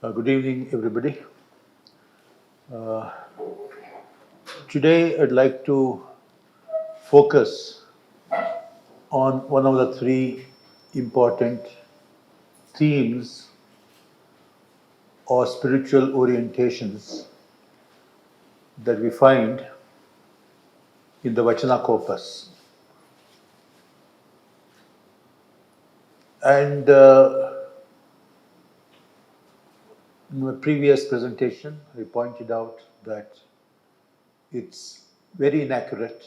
Good evening, everybody. Uh, Today, I'd like to focus on one of the three important themes or spiritual orientations that we find in the Vachana corpus. And in my previous presentation, I pointed out that it's very inaccurate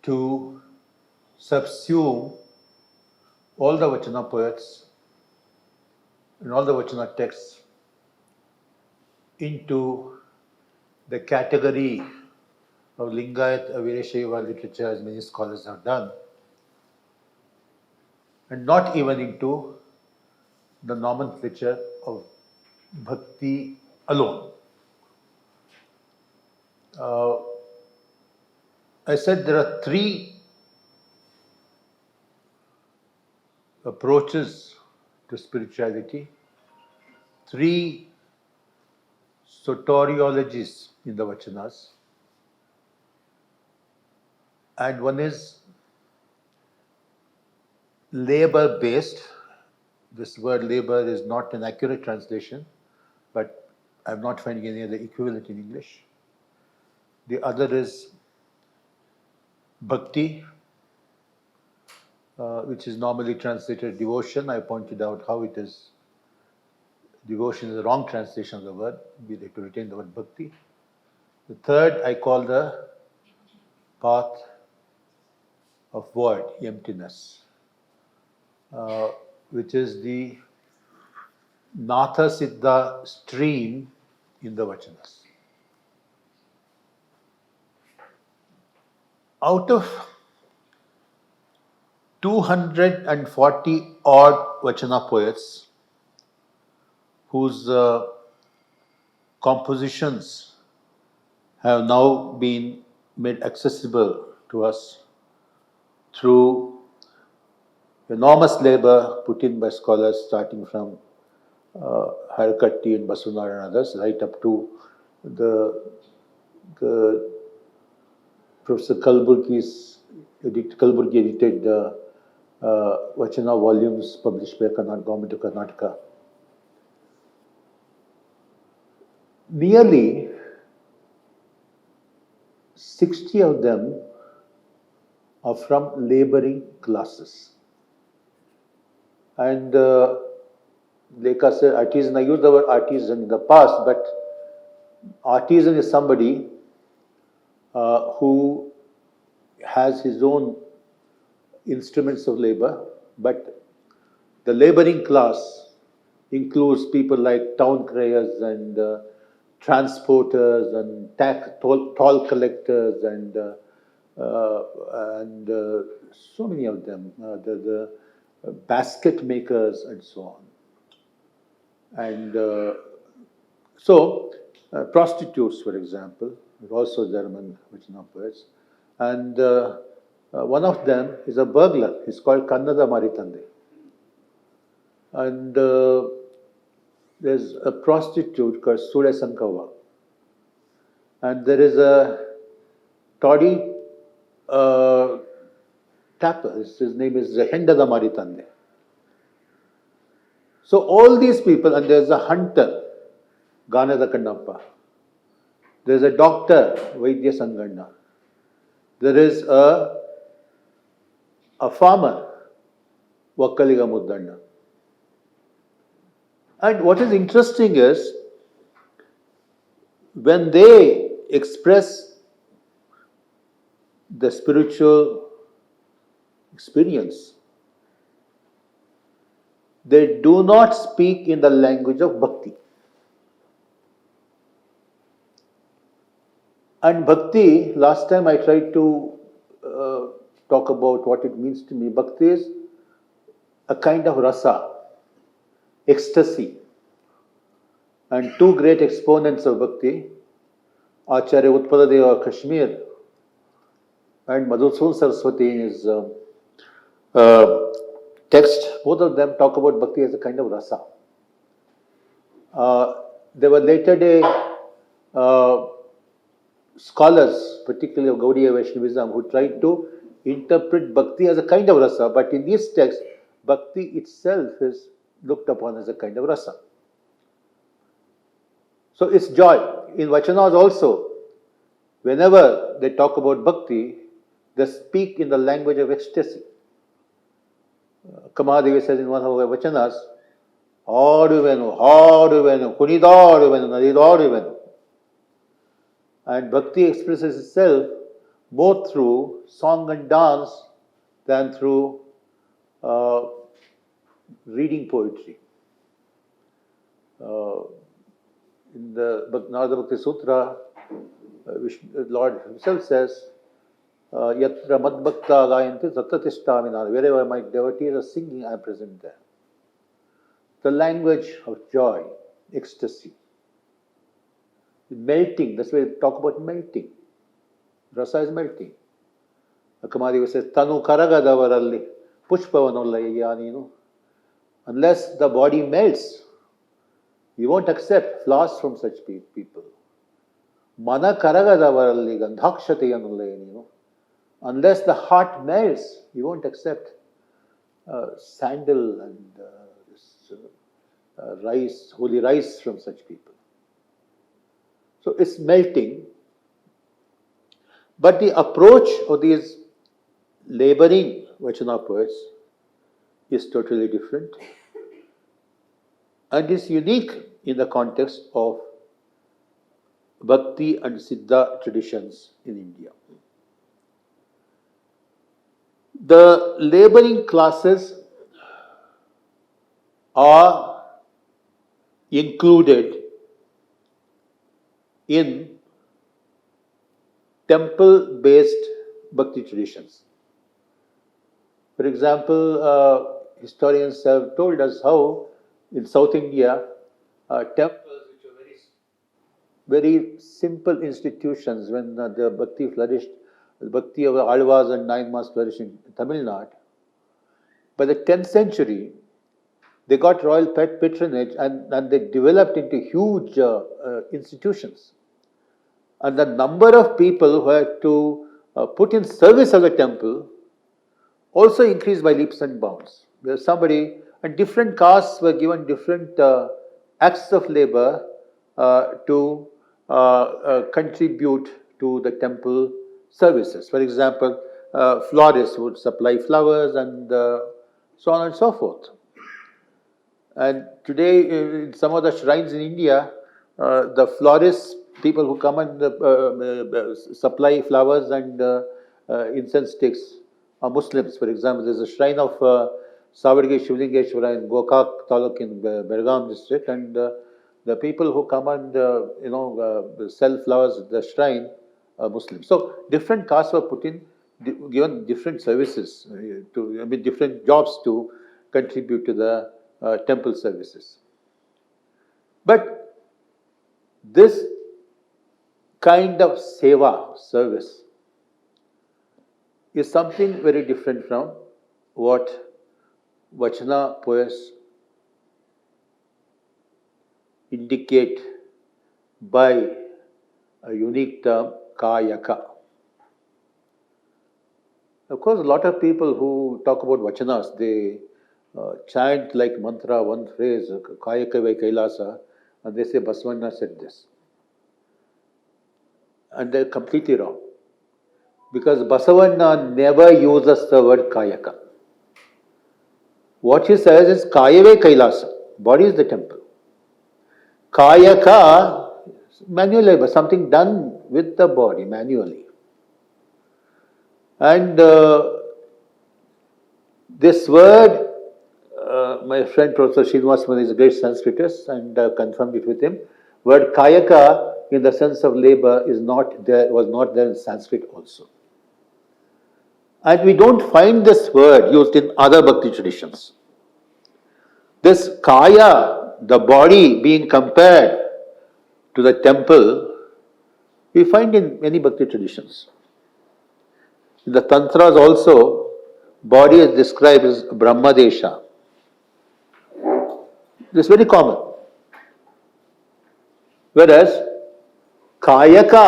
to subsume all the Vachana poets and all the Vachana texts into the category of Lingayat Vireshaiva literature, as many scholars have done, and not even into the nomenclature of Bhakti alone. Uh, I said there are three approaches to spirituality, three soteriologies in the Vachanas, and one is labor based. This word labor is not an accurate translation, but I'm not finding any other equivalent in English. The other is Bhakti, which is normally translated devotion. I pointed out how it is. Devotion is the wrong translation of the word. We like to retain the word Bhakti. The third I call the path of void, emptiness, which is the Natha Siddha stream in the Vachanas. Out of 240 odd Vachana poets whose compositions have now been made accessible to us through enormous labor put in by scholars starting from Harkatti and Basunar and others, right up to the Professor Kalburgi edited Vachana volumes published by Government of Karnataka. Nearly 60 of them are from laboring classes. And like I said, artisan, I used the word artisan in the past, but artisan is somebody who has his own instruments of labor, but the laboring class includes people like town criers and transporters and toll collectors and so many of them, the basket makers and so on. And prostitutes, for example, are also German Vachana poets. And one of them is a burglar. He's called Kannada Maritande. And there's a prostitute called Sule Sankava. And there is a toddy tapper. His name is Hendada Maritande. So all these people, and there's a hunter, Ganada Kannappa. There's a doctor, Vaidya Sanganna. There is a farmer, Vakkaliga Muddanna. And what is interesting is, when they express the spiritual experience, they do not speak in the language of Bhakti. And Bhakti, last time I tried to talk about what it means to me. Bhakti is a kind of rasa, ecstasy. And two great exponents of Bhakti, Acharya Utpaladeva of Kashmir and Madhusudan Saraswati in his text, both of them talk about Bhakti as a kind of rasa. There were later day uh, scholars, particularly of Gaudiya Vaishnavism, who tried to interpret bhakti as a kind of rasa, but in these texts, bhakti itself is looked upon as a kind of rasa. So it's joy. In Vachanas also, whenever they talk about bhakti, they speak in the language of ecstasy. Kamadevi says in one of her Vachanas, Haduvenu, Kunidaduvenu, Nadidaduvenu. And bhakti expresses itself more through song and dance than through reading poetry. In the Narada Bhakti Sutra, Lord himself says, Yatra madbhakta gayanti tattatishtami. Wherever my devotees are singing, I am present there. The language of joy, ecstasy, melting. That's why we talk about melting. Rasa is melting. Kamadeva says, Tanu karagadavaralli pushpavanullayaninu. Unless the body melts, you won't accept flowers from such people. Mana karagadavaralli gandhakshatayanullayanu. Unless the heart melts, you won't accept sandal and rice, holy rice from such people. So it's melting. But the approach of these laboring Vachana poets is totally different and is unique in the context of Bhakti and Siddha traditions in India. The laboring classes are included in temple-based Bhakti traditions. For example, historians have told us how in South India, temples which were very simple institutions when the Bhakti flourished, the Bhakti of the Alvas and Nine Mas flourished in Tamil Nadu. By the 10th century, they got royal patronage and they developed into huge institutions. And the number of people who had to put in service of the temple also increased by leaps and bounds. There's somebody, and different castes were given different acts of labor to contribute to the temple services. For example, florists would supply flowers and so on and so forth. And today, in some of the shrines in India, the florists, people who come and supply flowers and incense sticks, are Muslims. For example, there's a shrine of Savargi Shivlingeshwara in Gokak Taluk in Belgaum district, and the people who come and sell flowers at the shrine are Muslims. So different castes were put in, given different services, different jobs to contribute to the temple services. But this kind of seva, service, is something very different from what Vachana poets indicate by a unique term, Kayaka. Of course, a lot of people who talk about Vachanas, they chant like mantra, one phrase, Kayaka vai Kailasa, and they say Basavana said this. And they're completely wrong. Because Basavana never uses the word Kayaka. What he says is Kayave Kailasa, body is the temple. Kayaka, manual labor, something done with the body manually. And this word, my friend Professor Srinivasman is a great Sanskritist and confirmed it with him. Word Kayaka in the sense of labor is not there, was not there in Sanskrit also. And we don't find this word used in other Bhakti traditions. This Kaya, the body being compared to the temple, we find in many Bhakti traditions. In the Tantras also, body is described as Brahmadesha. This is very common. Whereas Kayaka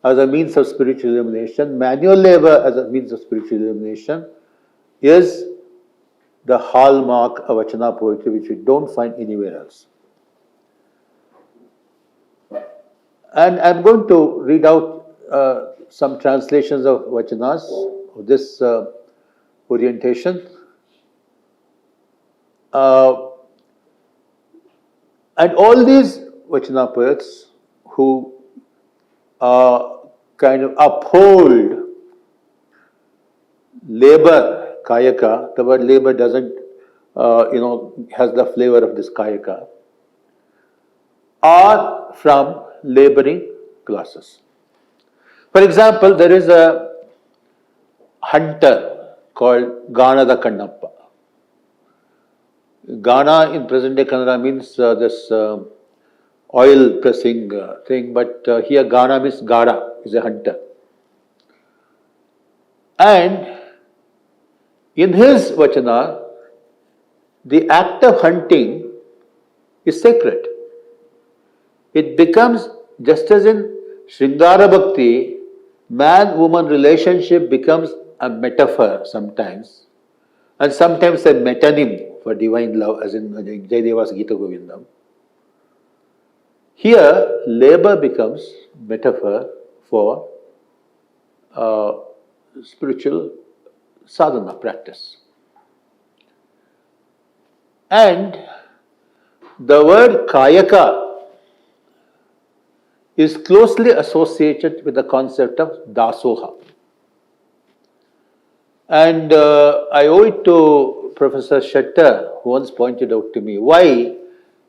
as a means of spiritual illumination, manual labor as a means of spiritual illumination is the hallmark of Vachana poetry, which we don't find anywhere else. And I'm going to read out some translations of Vachanas of this orientation. And all these Vachana poets who kind of uphold labor, Kayaka, the word labor doesn't, has the flavor of this Kayaka, are from laboring classes. For example, there is a hunter called Ganada Kannappa. Gana in present day Kannada means this oil pressing thing, but here Gana means Gada, is a hunter. And in his Vachana, the act of hunting is sacred. It becomes, just as in Sringara Bhakti, man-woman relationship becomes a metaphor sometimes, and sometimes a metonym for divine love, as in Jayadeva's Gita Govindam. Here, labor becomes metaphor for spiritual sadhana practice. And the word Kayaka is closely associated with the concept of dasoha. And I owe it to Professor Shetter, who once pointed out to me why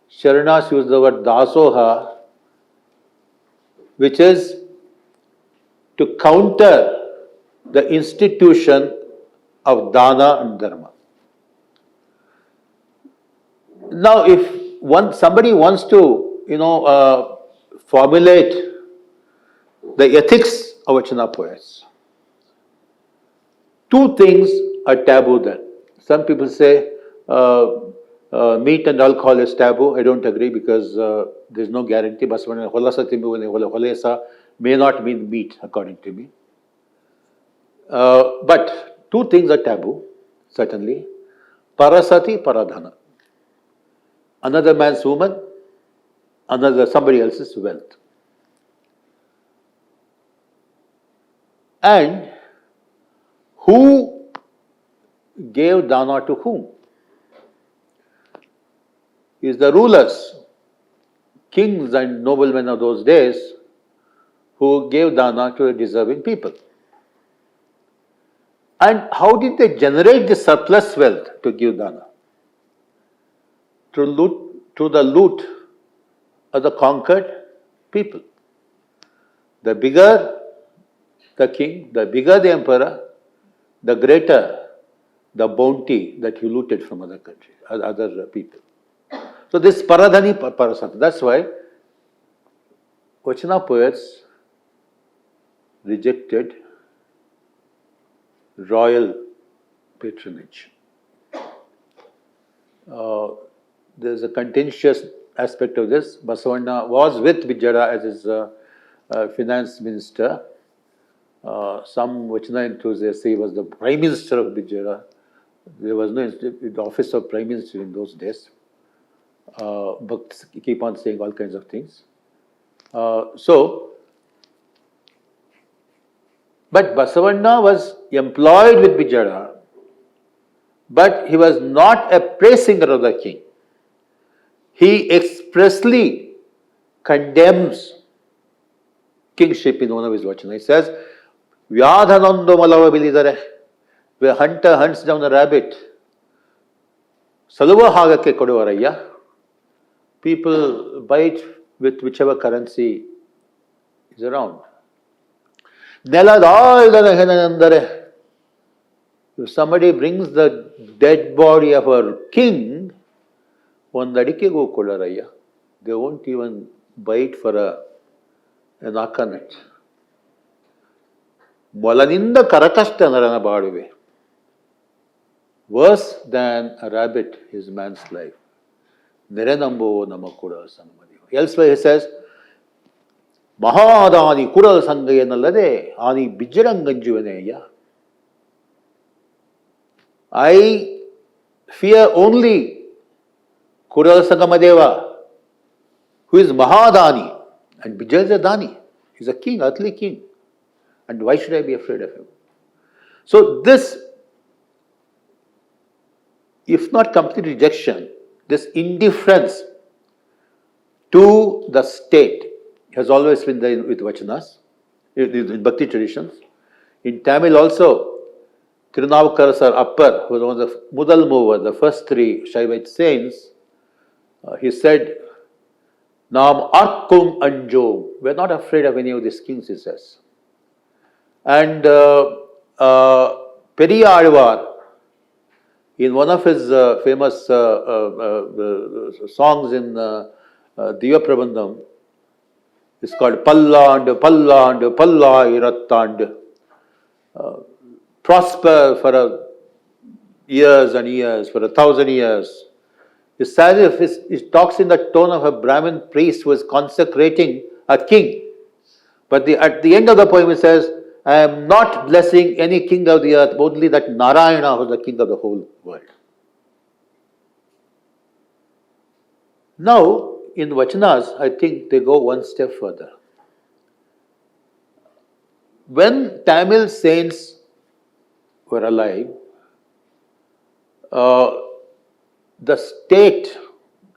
Sharanas use the word dasoha, which is to counter the institution of dana and dharma. Now, if somebody wants to, formulate the ethics of Vachana poets, two things are taboo then. Some people say meat and alcohol is taboo. I don't agree because there's no guarantee. Basavana holasa may not mean meat, according to me. But two things are taboo, certainly. Parasati, paradhana. Another man's woman, somebody else's wealth. And who gave dana to whom? Is the rulers, kings and noblemen of those days, who gave dana to deserving people. And how did they generate the surplus wealth to give dana? Through the loot of the conquered people. The bigger the king, the bigger the emperor, the greater the bounty that he looted from other countries, other people. So this paradhani parasati, that's why Vachana poets rejected royal patronage. There's a contentious aspect of this. Basavana was with Vijaya as his finance minister. Some Vachana enthusiasts say he was the prime minister of Vijaya. There was no office of prime minister in those days. Bhakts keep on saying all kinds of things. But Basavana was employed with Vijaya, but he was not a praise singer of the king. He expressly condemns kingship in one of his Vachana. He says, Vyadhanando malava bilidare. Where a hunter hunts down a rabbit, Saluva hagake koduvarayya. People buy it with whichever currency is around. If somebody brings the dead body of a king, they won't even buy it for an akanet. Molaninda karakashta narana baduve. Worse than a rabbit is man's life. Nerenambo namakuda sanamadi. Elsewhere he says, Mahadani Kural Sangayanallade, Ani Bijaranganjuvaneya. I fear only Kural Sangamadeva, who is Mahadani, and Bijay is a Dani. He's a king, earthly king. And why should I be afraid of him? So this, if not complete rejection, this indifference to the state has always been there with Vachanas, in Bhakti traditions. In Tamil also, Tirunavukkarasar Appar, who was one of the Mudal Mover, the first three Shaivite saints, he said, Nam Arkum Anjo. We're not afraid of any of these kings, he says. And Periyalvar, in one of his famous songs in Diva Prabandham, it's called Palland, Palland, Pallai Rattand. Prosper for years and years, for 1,000 years. It's as if it talks in the tone of a Brahmin priest who is consecrating a king. But at the end of the poem it says, I am not blessing any king of the earth, only that Narayana who is the king of the whole world. Now, in Vachanas, I think they go one step further. When Tamil saints were alive, the state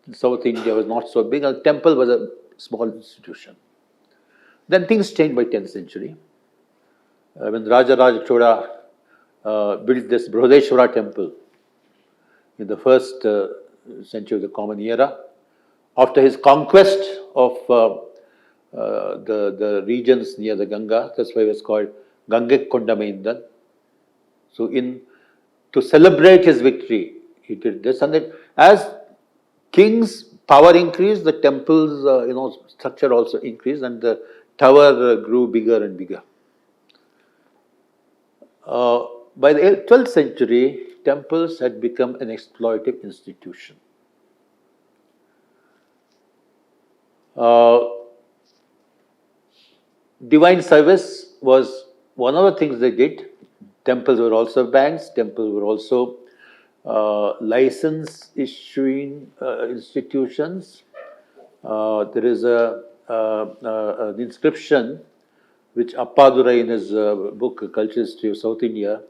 in South India was not so big, and the temple was a small institution. Then things changed by 10th century. When Raja Chola built this Brihdeshwara temple in the first century of the Common Era, after his conquest of the regions near the Ganga, that's why it was called Gangek Kondamaindan. So to celebrate his victory, he did this, and then as king's power increased, the temple's structure also increased, and the tower grew bigger and bigger. By the 12th century, temples had become an exploitative institution. Divine service was one of the things they did. Temples were also banks, temples were also license issuing institutions. There is an inscription which Appadurai in his book Cultural History of South India,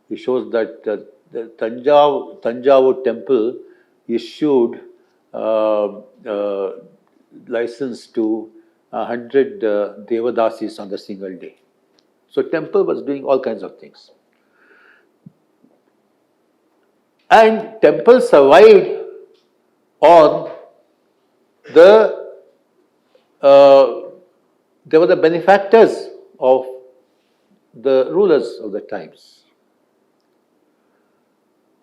he shows that the Tanjavur temple issued license to 100 Devadasis on the single day. So temple was doing all kinds of things. And temple survived on they were the benefactors of the rulers of the times.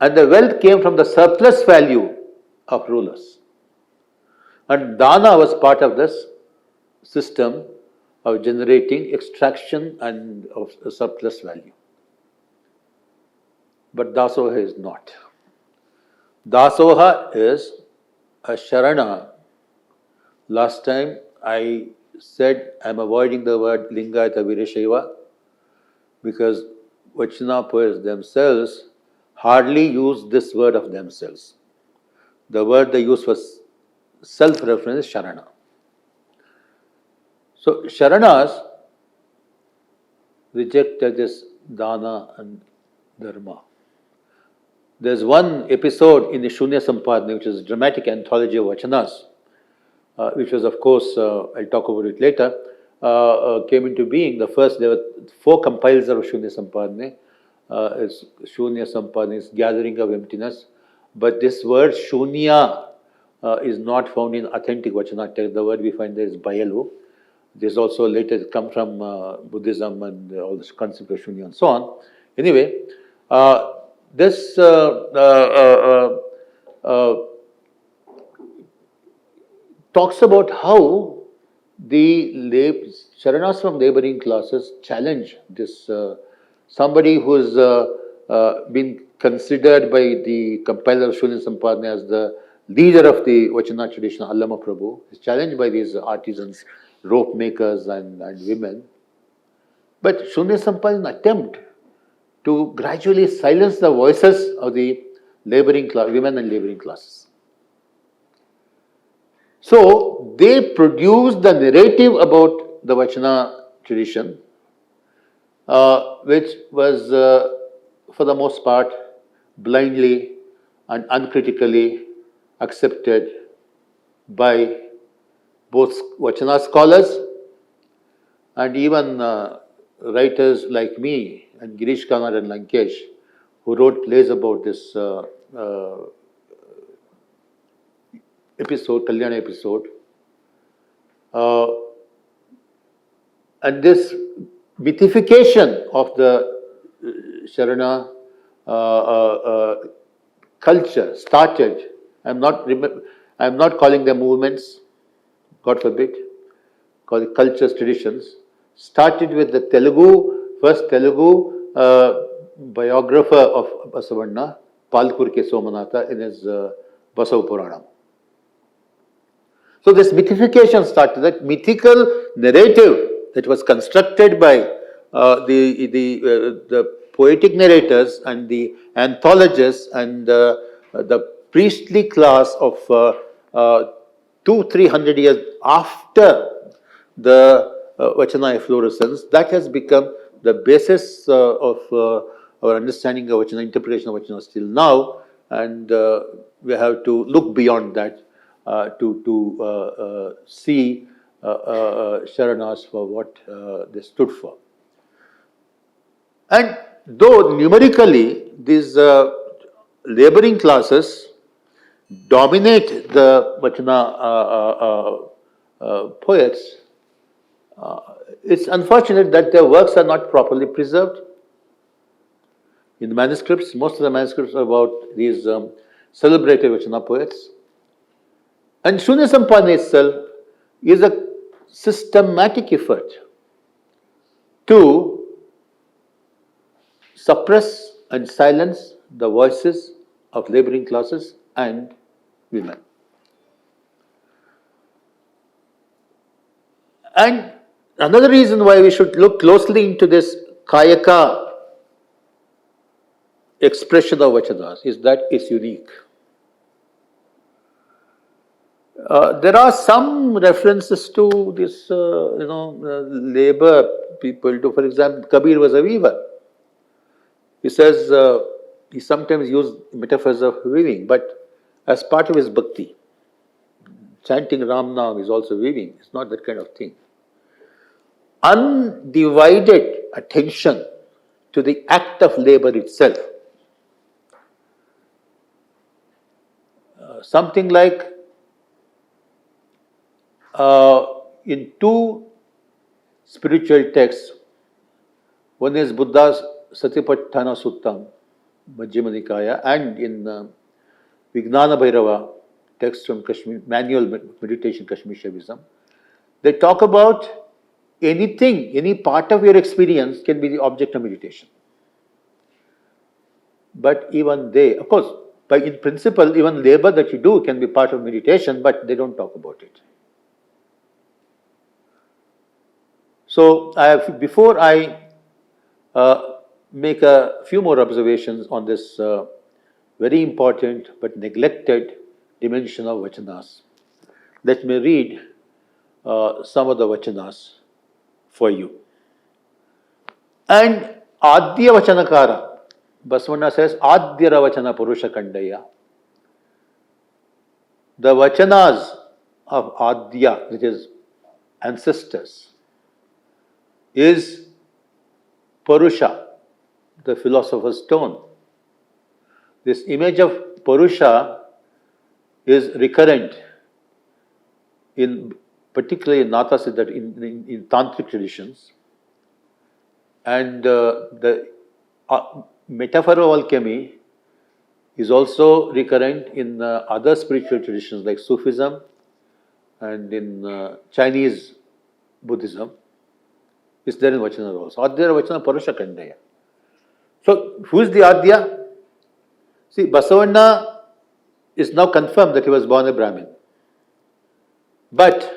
And the wealth came from the surplus value of rulers. And Dana was part of this system of generating extraction and of surplus value. But Dasoha is not. Dasoha is a Sharana. Last time I said I am avoiding the word Lingayata Virashaiva because Vachana poets themselves hardly use this word of themselves. The word they use for self-reference is Sharana. So Sharanas rejected this Dana and Dharma. There's one episode in the Shunya Sampadana, which is a dramatic anthology of Vachanas, which was, of course, I'll talk about it later, came into being. There were 4 compilers of Shunya Sampadana. Shunya Sampadana is gathering of emptiness. But this word Shunya is not found in authentic Vachana text. The word we find there is Bayalu. This also later come from Buddhism and all this concept of Shunya and so on. Anyway, this talks about how the Sharanas from laboring classes challenge this somebody who's been considered by the compiler of Shunya Sampadana as the leader of the Vachana tradition, Allama Prabhu, is challenged by these artisans, rope makers and women. But Shunya Sampa is an attempt to gradually silence the voices of the laboring class, women and laboring classes. So they produce the narrative about the Vachana tradition, which was, for the most part, blindly and uncritically accepted by both Vachana scholars and even writers like me and Girish Kannada and Lankesh, who wrote plays about this episode, Kalyana episode. And this mythification of the Sharana culture started. I'm not calling them movements, God forbid, call it cultures, traditions. Started with the first Telugu biographer of Basavanna, Palkurke Somanatha, in his Basav Puranam. So this mythification started, that mythical narrative that was constructed by the poetic narrators and the anthologists and the priestly class of 200-300 years after the Vachana efflorescence, that has become the basis of our understanding of Vachana, interpretation of Vachana still now, and we have to look beyond that to see Sharanas for what they stood for. And though numerically these laboring classes dominate the Vachana poets, it's unfortunate that their works are not properly preserved. In the manuscripts, most of the manuscripts are about these celebrated Vachana poets. And Shunya Sampana itself is a systematic effort to suppress and silence the voices of laboring classes and women. And another reason why we should look closely into this Kayaka expression of Vachanas is that it's unique. There are some references to this, labor people. For example, Kabir was a weaver. He says he sometimes used metaphors of weaving, but as part of his Bhakti. Chanting Ram Nam is also weaving. It's not that kind of thing. Undivided attention to the act of labor itself. Something like in two spiritual texts, one is Buddha's Satipatthana Suttam, Majjhima Nikaya, and in Vijnana Bhairava, text from Kashmir, Manual Meditation Kashmir Shaivism, they talk about anything, any part of your experience can be the object of meditation. But even they, of course, in principle, even labor that you do can be part of meditation, but they don't talk about it. So, before I make a few more observations on this very important but neglected dimension of Vachanas, let me read some of the Vachanas for you. And Adya Vachanakara, Basavanna says, Adyara Vachana Purusha Kandaya. The Vachanas of Adya, which is ancestors, is Purusha, the philosopher's stone. This image of Purusha is recurrent particularly in Natha Siddha, in Tantric traditions. And the metaphor of alchemy is also recurrent in other spiritual traditions like Sufism and in Chinese Buddhism. It's there in Vachana also. Adya Vachana Purusha Kandaya. So, who is the Adya? See, Basavanna it's now confirmed that he was born a Brahmin. But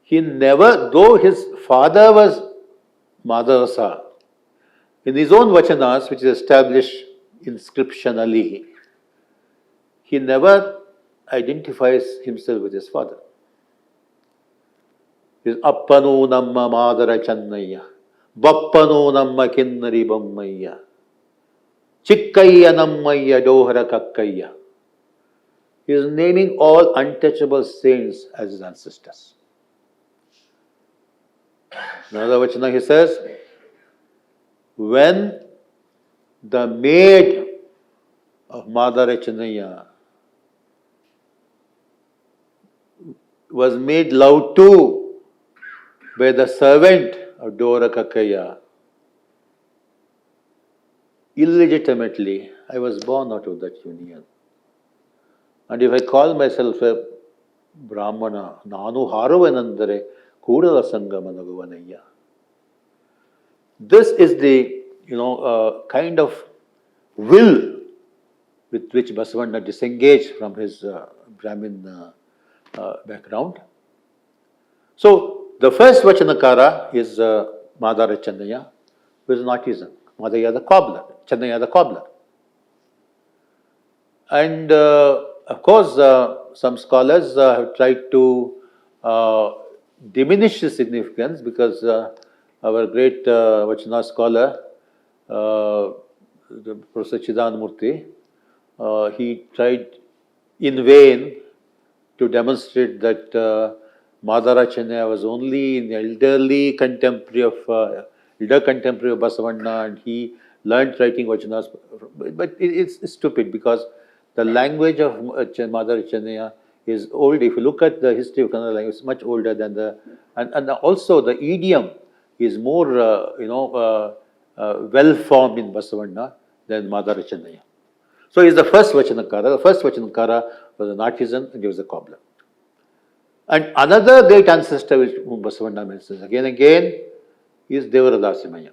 he never, though his father was Madarasa, in his own Vachanas, which is established inscriptionally, he never identifies himself with his father. He is Appanu Namma Madara Channaya, Bappanu Namma Kinnari Bammaya, Chikkaya Nammaya Dohara Kakkaya. He is naming all untouchable saints as his ancestors. Another Vachana he says, when the maid of Madara Channaya was made love to by the servant of Dora Kakaya, illegitimately, I was born out of that union. And if I call myself a Brahmana, Nanu Haravanandare Kudala Sangamanaguvanaya. This is the, kind of will with which Basavana disengaged from his Brahmin background. So, the first Vachanakara is Madara Channaya, who is an artisan. Madaya the cobbler, Channaya the cobbler. And of course, some scholars have tried to diminish the significance because our great Vachana scholar, Professor Chidanamurti, he tried in vain to demonstrate that Madara Channaya was only an elder contemporary of Basavana, and he learned writing Vachanas. But it's stupid because the language of Madara Channaya is old. If you look at the history of Kannada language, it's much older than the, and also the idiom is more, well formed in Basavana than Madara Channaya. So he is the first Vachanakara. The first Vachanakara was an artisan and he was a cobbler. And another great ancestor which whom Basavana mentions again and again is Devara Dasimaya.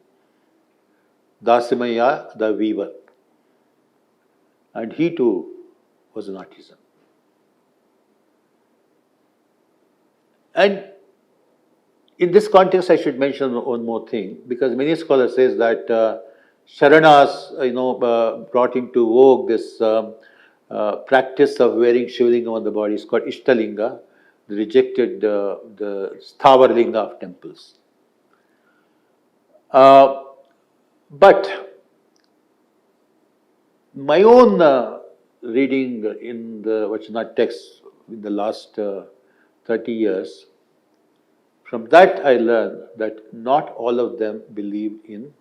Dasimaya, the weaver. And he too was an artisan. And in this context, I should mention one more thing, because many scholars say that Sharanas, brought into vogue this practice of wearing Shivalingam on the body. It's called Ishtalinga. They rejected the Sthavarlinga of temples. But my own reading in the Vachana text in the last 30 years, from that I learned that not all of them believe in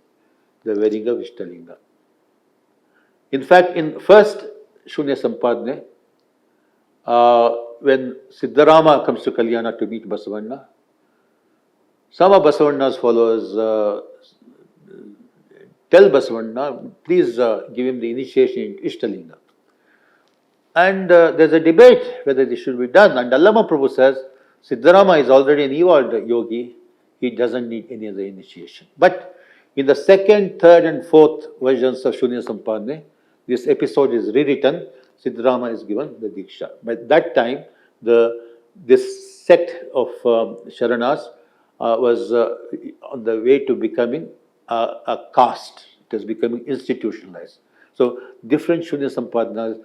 the wearing of Ishtalinga. In fact, in first Shunya Sampadne, when Siddharama comes to Kalyana to meet Basavana, some of Basavana's followers tell Basavana, please give him the initiation into Ishtalinga. And there's a debate whether this should be done. And Allama Prabhu says, Siddharama is already an evolved yogi, he doesn't need any other initiation. But in the second, third, and fourth versions of Shunya Sampadne, this episode is rewritten. Siddharama is given the Diksha. By that time, this sect of Sharanas was on the way to becoming a caste. It was becoming institutionalized. So, different Shunya Sampadna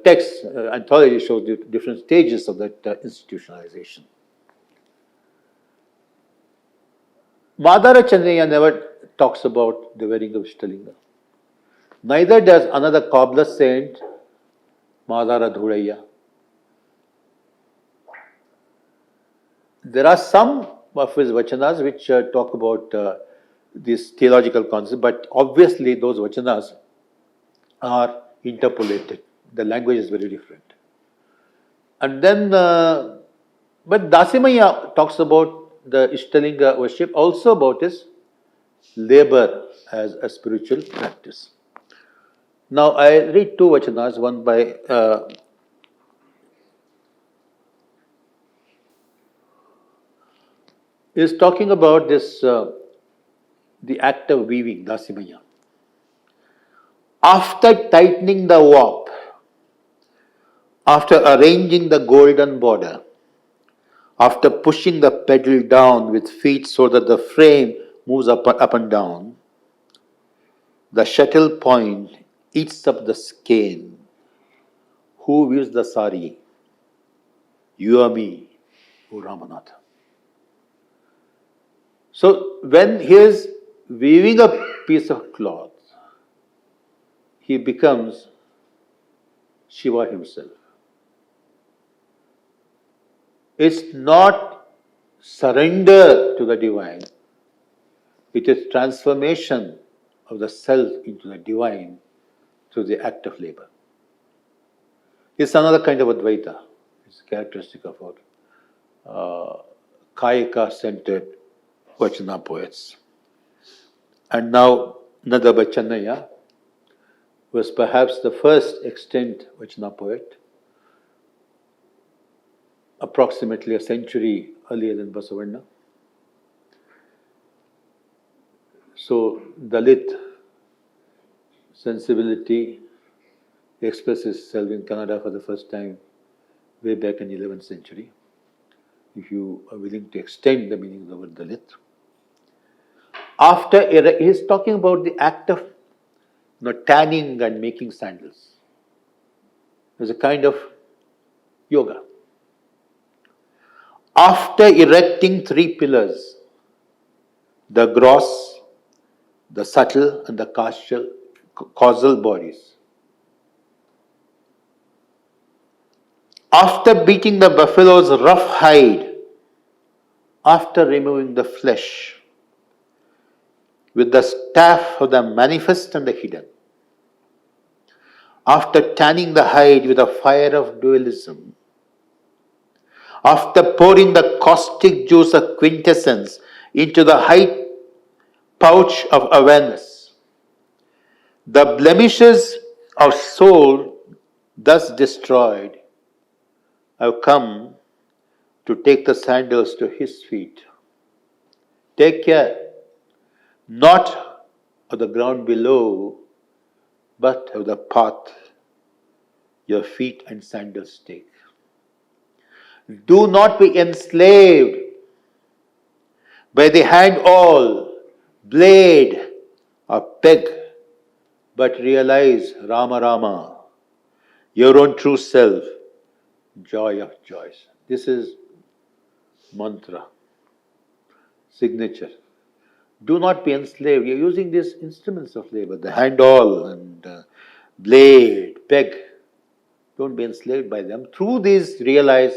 texts, anthology shows the different stages of that institutionalization. Madara Channaya never talks about the wearing of Ishtalinga. Neither does another cobbler saint, Madara Dhuraya. There are some of his Vachanas which talk about this theological concept, but obviously those Vachanas are interpolated. The language is very different. And then, but Dasimaya talks about the Ishtalinga worship, also about his labor as a spiritual practice. Now, I read two Vachanas, one by is talking about this, the act of weaving, Dasimaya. After tightening the warp, After arranging the golden border, after pushing the pedal down with feet so that the frame moves up and down, the shuttle point eats up the skein. Who weaves the sari? You or me, O Ramanatha. So when he is weaving a piece of cloth, he becomes Shiva himself. It's not surrender to the divine, it is transformation of the self into the divine through the act of labor. It's another kind of Advaita. It's characteristic of our Kayaka-centered Vachana poets. And now another Vachana was perhaps the first extant Vachana poet, approximately a century earlier than Basavanna. So Dalit sensibility expresses itself in Kannada for the first time way back in the 11th century. If you are willing to extend the meaning of the word Dalit. After he is talking about the act of tanning and making sandals. There's a kind of yoga. After erecting three pillars, the gross, the subtle, and the causal bodies. After beating the buffalo's rough hide, after removing the flesh, with the staff of the manifest and the hidden, after tanning the hide with the fire of dualism, after pouring the caustic juice of quintessence into the high pouch of awareness, the blemishes of soul thus destroyed have come to take the sandals to his feet. Take care, not of the ground below, but of the path your feet and sandals take. Do not be enslaved by the hand-awl, blade, or peg, but realize Rama Rama, your own true self, joy of joys. This is mantra, signature. Do not be enslaved. You're using these instruments of labor, the hand-awl and blade, peg. Don't be enslaved by them. Through these, realize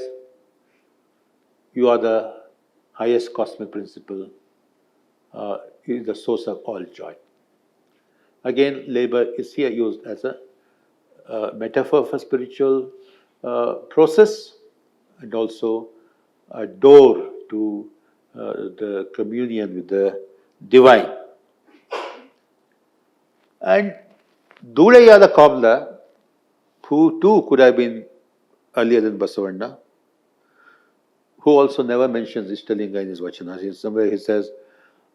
you are the highest cosmic principle, is the source of all joy. Again, labor is here used as a metaphor for spiritual process and also a door to the communion with the divine. And Dulaya the cobbler, who too could have been earlier than Basavanna, who also never mentions Ishtalinga in his Vachanas. Somewhere he says,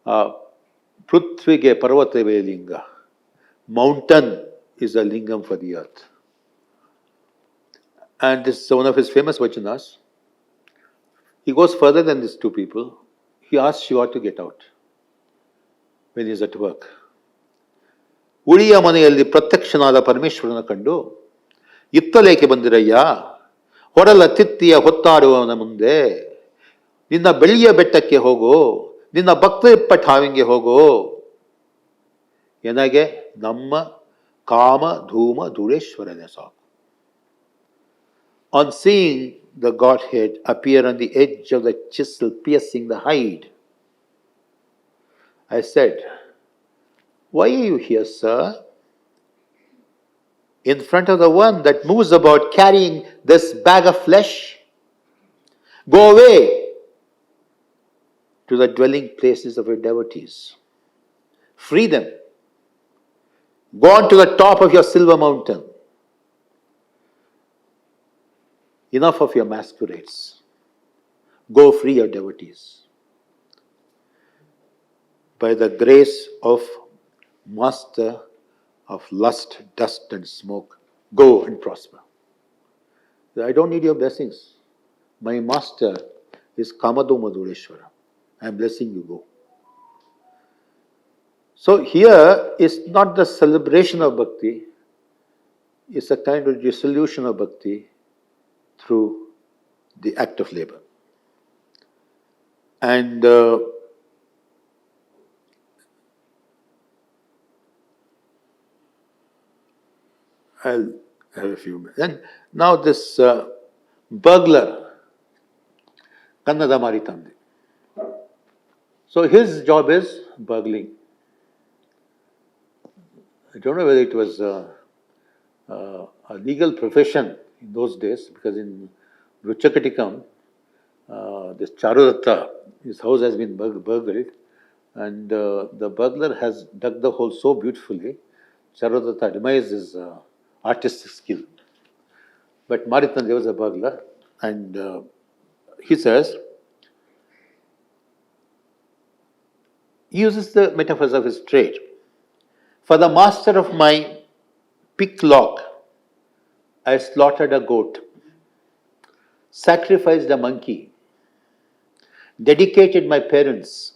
Prithvige Parvatave Linga. Mountain is a lingam for the earth. And this is one of his famous Vachanas. He goes further than these two people. He asks Shiva to get out when he is at work. ಉಳಿಯ ಮನೆಯಲ್ಲಿ ಪ್ರತ್ಯಕ್ಷನಾದ ಪರಮೇಶ್ವರನ ಕಂಡು ಇತ್ತಲೇಕೆ ಬಂದಿರಯ್ಯ ಹೊರಲ ತಿತ್ತಿಯ ಹೊತ್ತಾಡುವವನ ಮುಂದೆ ನಿನ್ನ ಬೆಳ್ಳಿಯ ಬೆಟ್ಟಕ್ಕೆ ಹೋಗೋ ನಿನ್ನ ಭಕ್ತ ಠಾವಿಂಗೆ ಹೋಗೋ ಎನಗೆ ನಮ್ಮ ಕಾಮ ಧೂಮ ಧೂಳೇಶ್ವರನೇ ಸಾಕು. On seeing the Godhead appear on the edge of the chisel piercing the hide, I said, why are you here, sir? In front of the one that moves about carrying this bag of flesh? Go away to the dwelling places of your devotees. Free them. Go on to the top of your silver mountain. Enough of your masquerades. Go free your devotees. By the grace of Master of lust, dust and smoke, go and prosper. I don't need your blessings. My master is Kamado Madhureshwara. I am blessing you, go. So here is not the celebration of bhakti, it's a kind of dissolution of bhakti through the act of labor. And I'll have a few minutes. And now this burglar, Kannada Maritande. So his job is burgling. I don't know whether it was a legal profession in those days, because in Ruchakatikam, this Charudatta, his house has been burgled, and the burglar has dug the hole so beautifully, Charudatta admires his artistic skill. But Maritande was a burglar, and he says, he uses the metaphors of his trade. For the master of my picklock, I slaughtered a goat, sacrificed a monkey, dedicated my parents.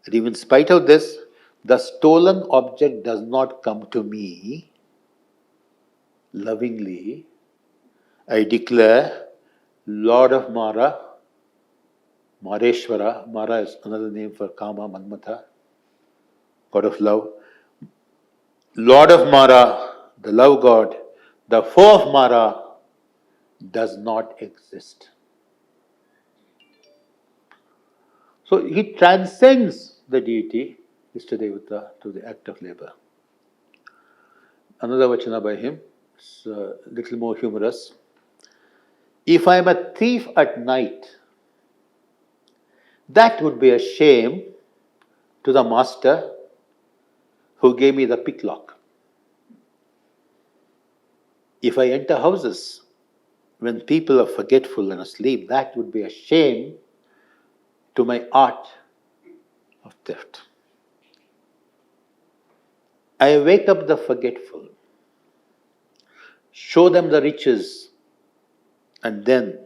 And even in spite of this, the stolen object does not come to me lovingly. I declare, Lord of Mara, Mareshwara, Mara is another name for Kama, Manmatha, God of love. Lord of Mara, the love God, the foe of Mara does not exist. So he transcends the deity, Ishtadevata, to the act of labor. Another Vachana by him is a little more humorous. If I am a thief at night, that would be a shame to the master who gave me the picklock. If I enter houses when people are forgetful and asleep, that would be a shame to my art of theft. I wake up the forgetful, show them the riches, and then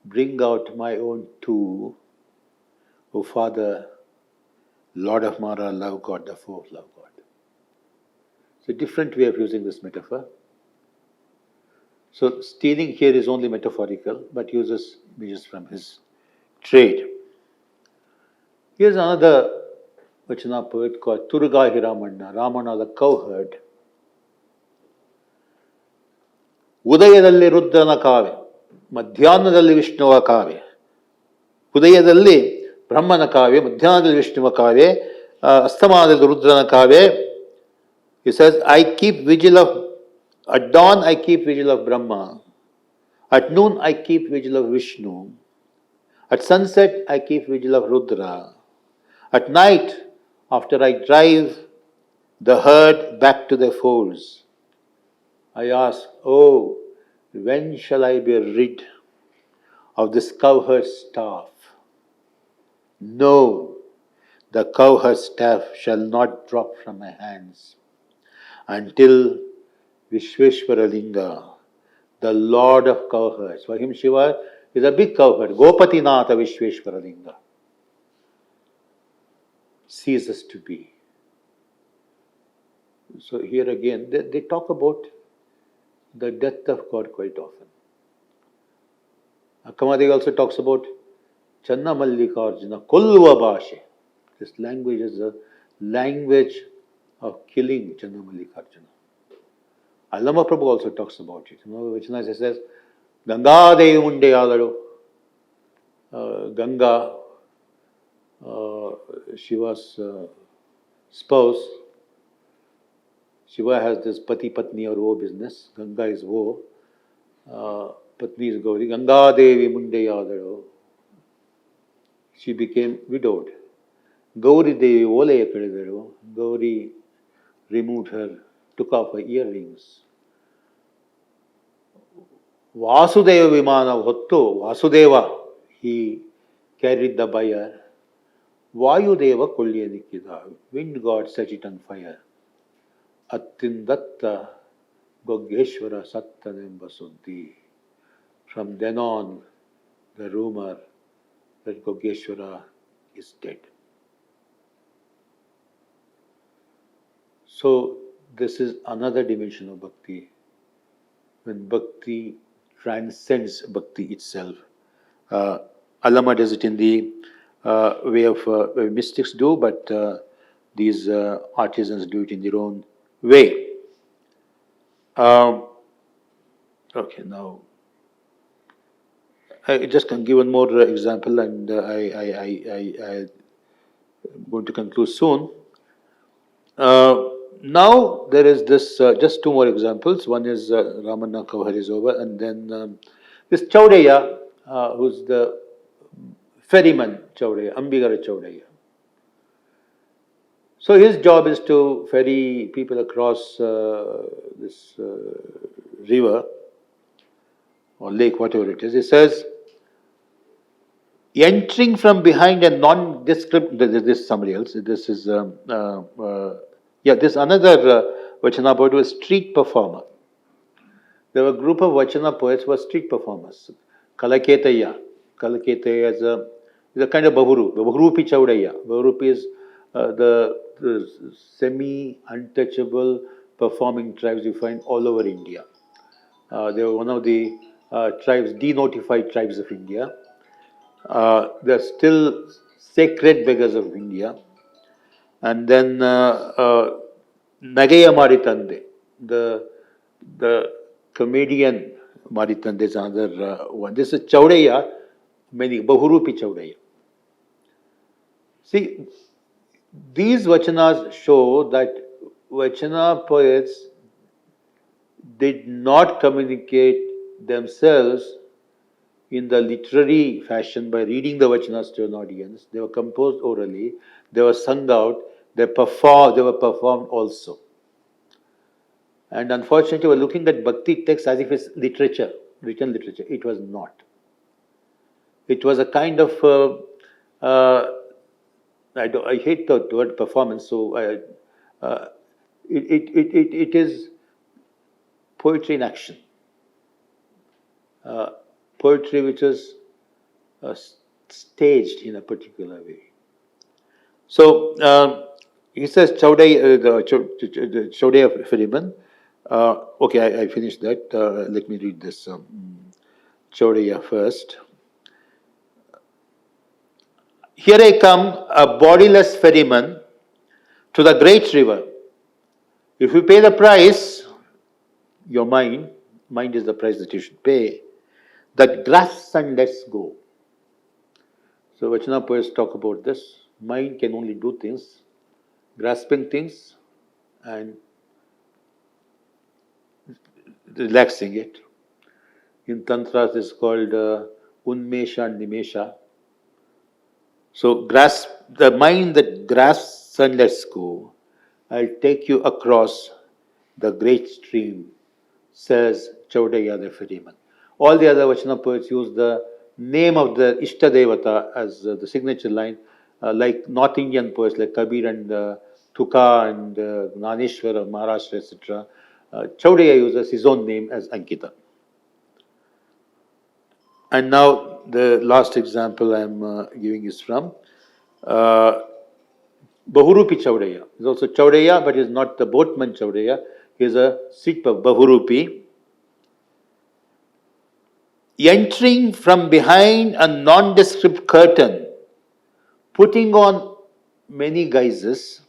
bring out my own too, O Father, Lord of Mara, love God, the foe of love God. It's a different way of using this metaphor. So stealing here is only metaphorical, but uses images from his trade. Here's another Vachana poet called Turgahi Ramana, Ramana the cowherd. ಉದಯದಲ್ಲಿ ರುದ್ರನ ಕಾವ್ಯ, ಮಧ್ಯಾಹ್ನದಲ್ಲಿ ವಿಷ್ಣುವ ಕಾವ್ಯ. ಉದಯದಲ್ಲಿ ಬ್ರಹ್ಮನ ಕಾವ್ಯ, ಮಧ್ಯಾಹ್ನದಲ್ಲಿ ವಿಷ್ಣುವ ಕಾವ್ಯ, ಅಸ್ತಮಾನದಲ್ಲಿ ರುದ್ರನ ಕಾವ್ಯ. He says, at dawn I keep vigil of Brahma, at noon I keep vigil of Vishnu, at sunset I keep vigil of Rudra, at night after I drive the herd back to their folds, I ask, oh, when shall I be rid of this cowherd staff? No, the cowherd staff shall not drop from my hands until Vishveshwara Linga, the Lord of cowherds. For him, Shiva is a big cowherd. Gopatinatha Vishveshwara Linga ceases to be. So here again, they talk about the death of God quite often. Akamadeva also talks about Channa Mallikarjuna, Kolva Bhashe. This language is a language of killing Channa Mallikarjuna. Allama Prabhu also talks about it. You know, Vachanas says, Ganga Devi Munde Yadalu. Ganga, Shiva's spouse. Shiva has this Pati Patni or Wo business. Ganga is Wo. Patni is Gauri. Ganga Devi Munde Yadalu. She became widowed. Gauri Devi Ole Ekadidaru. Gauri removed her, took off her earrings. Vasudeva Vimana Hotto, Vasudeva, he carried the buyer. Vayudeva Kulyanikida, wind god set it on fire. Attindatta Gogeshwara Sattanemba Suddhi. From then on, the rumor that Gogeshwara is dead. So, this is another dimension of bhakti. When bhakti transcends bhakti itself. Uh, Alama does it in the way of mystics do, but these artisans do it in their own way. Um, okay, now I just can give one more example, and I'm going to conclude soon. Now there is this, just two more examples. One is Ramanna Kavhar is over, and then this Chaudeya, who's the ferryman Chaudeya, Ambigara Chaudeya. So his job is to ferry people across this river or lake, whatever it is. He says, entering from behind a nondescript, this is somebody else, this is, this another Vachana poet was street performer. There were a group of Vachana poets who were street performers. Kalaketaya. Kalaketaya is a kind of Bahuru. Bahurupi Chaudaya. Bahurupi is the semi-untouchable performing tribes you find all over India. They were one of the tribes, denotified tribes of India. They're still sacred beggars of India. And then Nagaya Maritande, the comedian Maritande is another one. This is Chaudaya, meaning Bahurupi Chaudaya. See, these Vachanas show that Vachana poets did not communicate themselves in the literary fashion by reading the Vachanas to an audience. They were composed orally, they were sung out, they were performed also. And unfortunately, we're looking at Bhakti texts as if it's literature, written literature. It was not. It was a kind of, I hate the word performance, so it is poetry in action. Poetry which is staged in a particular way. So he says Chaudai, the Chaudai of Ferryman. Okay, I finished that. Let me read this Chaudaya first. Here I come, a bodiless ferryman, to the great river. If you pay the price, your mind is the price that you should pay, that grasps and lets go. So Vachana poets talk about this. Mind can only do things, grasping things and relaxing it. In Tantras, this is called Unmesha and Nimesha. So grasp the mind that grasps and lets go. I'll take you across the great stream, says Chaudaya the ferryman. All the other Vachana poets use the name of the Ishta Devata as the signature line, like North Indian poets like Kabir and Tuka and Gnaneshwar of Maharashtra, etc. Chaudaya uses his own name as Ankita. And now the last example I'm giving is from Bahurupi Chaudaya. He's also Chaudaya, but he's not the boatman Chaudaya. He's a Sikh Bahurupi. Entering from behind a nondescript curtain, putting on many guises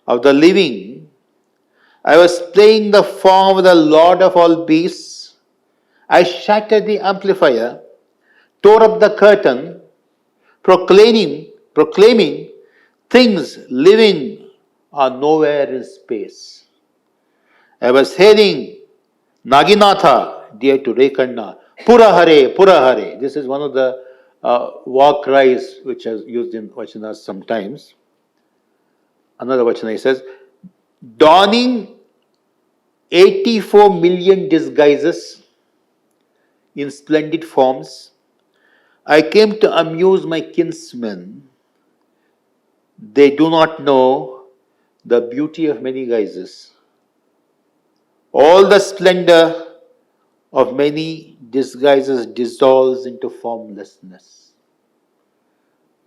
of the living, I was playing the form of the Lord of all beasts. I shattered the amplifier, tore up the curtain, proclaiming things living are nowhere in space. I was hailing Naginatha, dear to Rekanna, Purahare, Purahare. This is one of the war cries which is used in Vachanas sometimes. Another Vachana he says, donning 84 million disguises in splendid forms, I came to amuse my kinsmen. They do not know the beauty of many guises All the splendor of many disguises dissolves into formlessness.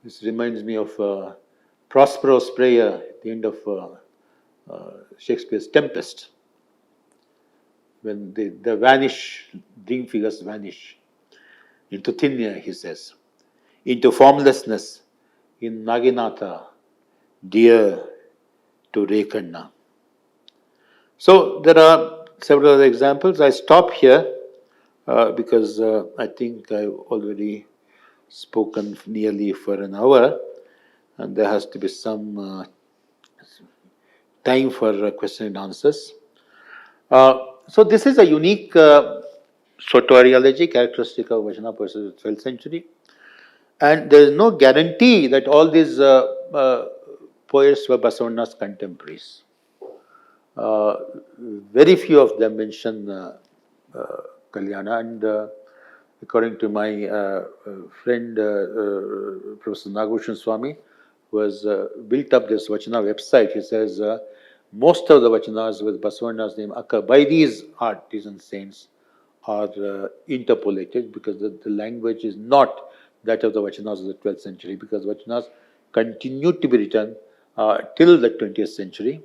This reminds me of Prospero's prayer at the end of Shakespeare's Tempest, when the dream figures vanish into thin air, he says, into formlessness, in Naginatha, dear to Rekanna. So there are several other examples. I stop here because I think I've already spoken nearly for an hour, and there has to be some time for question and answers. So this is a unique soteriology characteristic of Vachana poets of the 12th century, and there is no guarantee that all these poets were Basavana's contemporaries. Very few of them mention Kalyana, and according to my friend Professor Nagabhushan Swami, who has built up this Vachana website, he says most of the Vachanas with Basavana's name occur by these artisan saints are interpolated, because the language is not that of the Vachanas of the 12th century, because Vachanas continued to be written till the 20th century.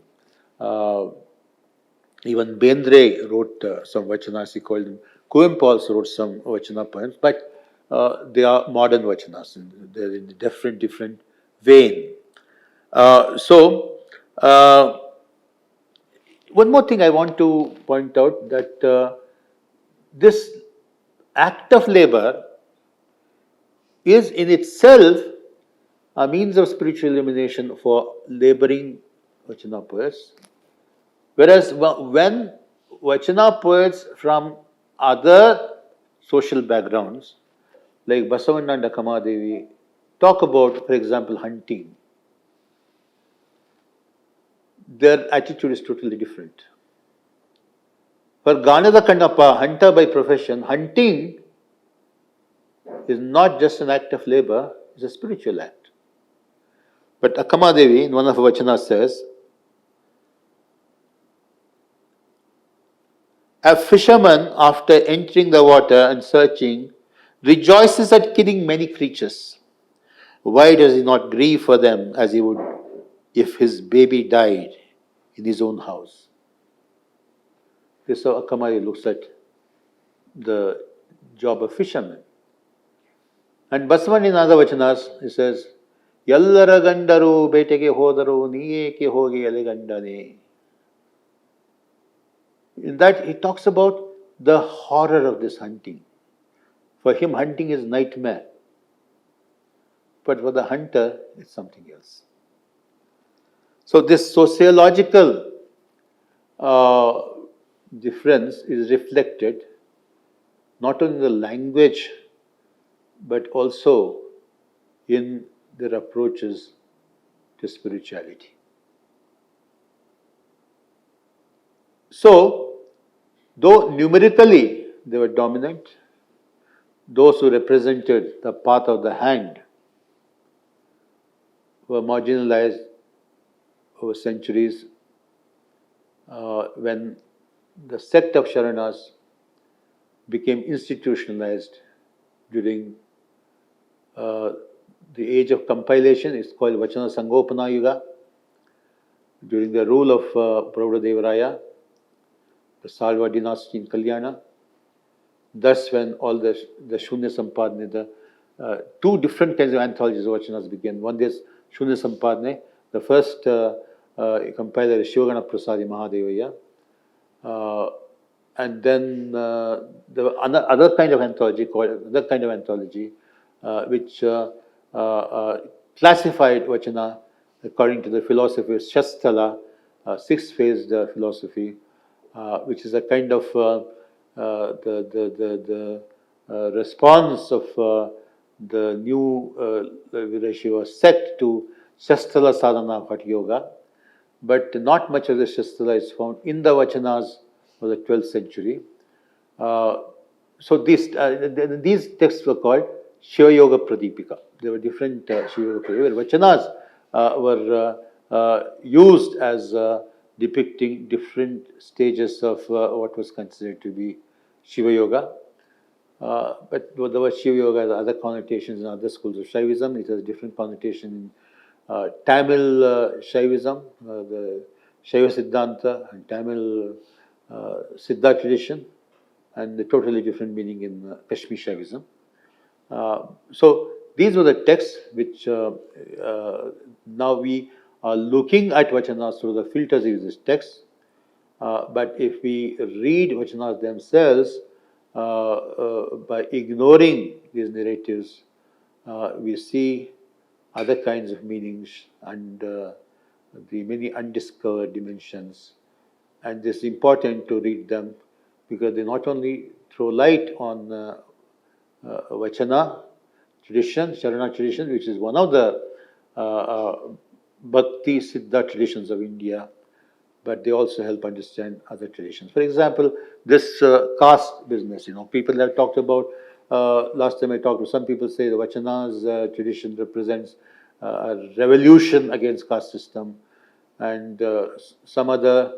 Even Bendre wrote some Vachanas, he called them. Kuvempu also wrote some Vachana poems, but they are modern Vachanas, they're in a different vein. One more thing I want to point out, that this act of labor is in itself a means of spiritual illumination for laboring Vachana poets. Whereas when Vachana poets from other social backgrounds, like Basavana and Akamadevi, talk about, for example, hunting, their attitude is totally different. For Ganada Kannappa, hunter by profession, hunting is not just an act of labor, it's a spiritual act. But Akamadevi, in one of her Vachanas, says, a fisherman, after entering the water and searching, rejoices at killing many creatures. Why does he not grieve for them as he would if his baby died in his own house? This is how Akamadevi looks at the job of fisherman. And Basavan in other Vachanas, he says, Yallara gandaru betege hodaru niyeke hogi elegandane. In that, he talks about the horror of this hunting. For him, hunting is nightmare. But for the hunter, it's something else. So this sociological difference is reflected not only in the language, but also in their approaches to spirituality. So, though numerically they were dominant, those who represented the path of the hand were marginalized over centuries when the sect of Sharanas became institutionalized during the age of compilation. It's called Vachana Sangopana Yuga. During the rule of Prabhupada Devaraya, the Salva dynasty in Kalyana. Thus, when all the Shunya Sampadne, the two different kinds of anthologies of Vachanas began. One is Shunya Sampadne, the first compiler is Shivagana Prasadi Mahadevaya. And then the other kind of anthology which classified Vachana according to the philosophy of Shasthala, six-phased philosophy, which is a kind of the response of the new Virashiva sect to Shasthala Sadhana Bhakti Yoga, but not much of the Shasthala is found in the Vachanas of the 12th century. So these texts were called Shiva Yoga Pradipika. There were different Shiva Yoga Pradipika. Vachanas were used as depicting different stages of what was considered to be Shiva Yoga. But the word Shiva Yoga has other connotations in other schools of Shaivism. It has different connotation in Tamil Shaivism, the Shaiva Siddhanta, and Tamil Siddha tradition, and a totally different meaning in Kashmir Shaivism. So these were the texts which now we are looking at Vachanas through the filters of these texts. But if we read Vachanas themselves, by ignoring these narratives, we see other kinds of meanings and the many undiscovered dimensions. And it's important to read them because they not only throw light on Vachana tradition, Sharana tradition, which is one of the Bhakti Siddha traditions of India, but they also help understand other traditions. For example, this caste business, people have talked about, last time I talked to some people say the Vachanas tradition represents a revolution against caste system, and some other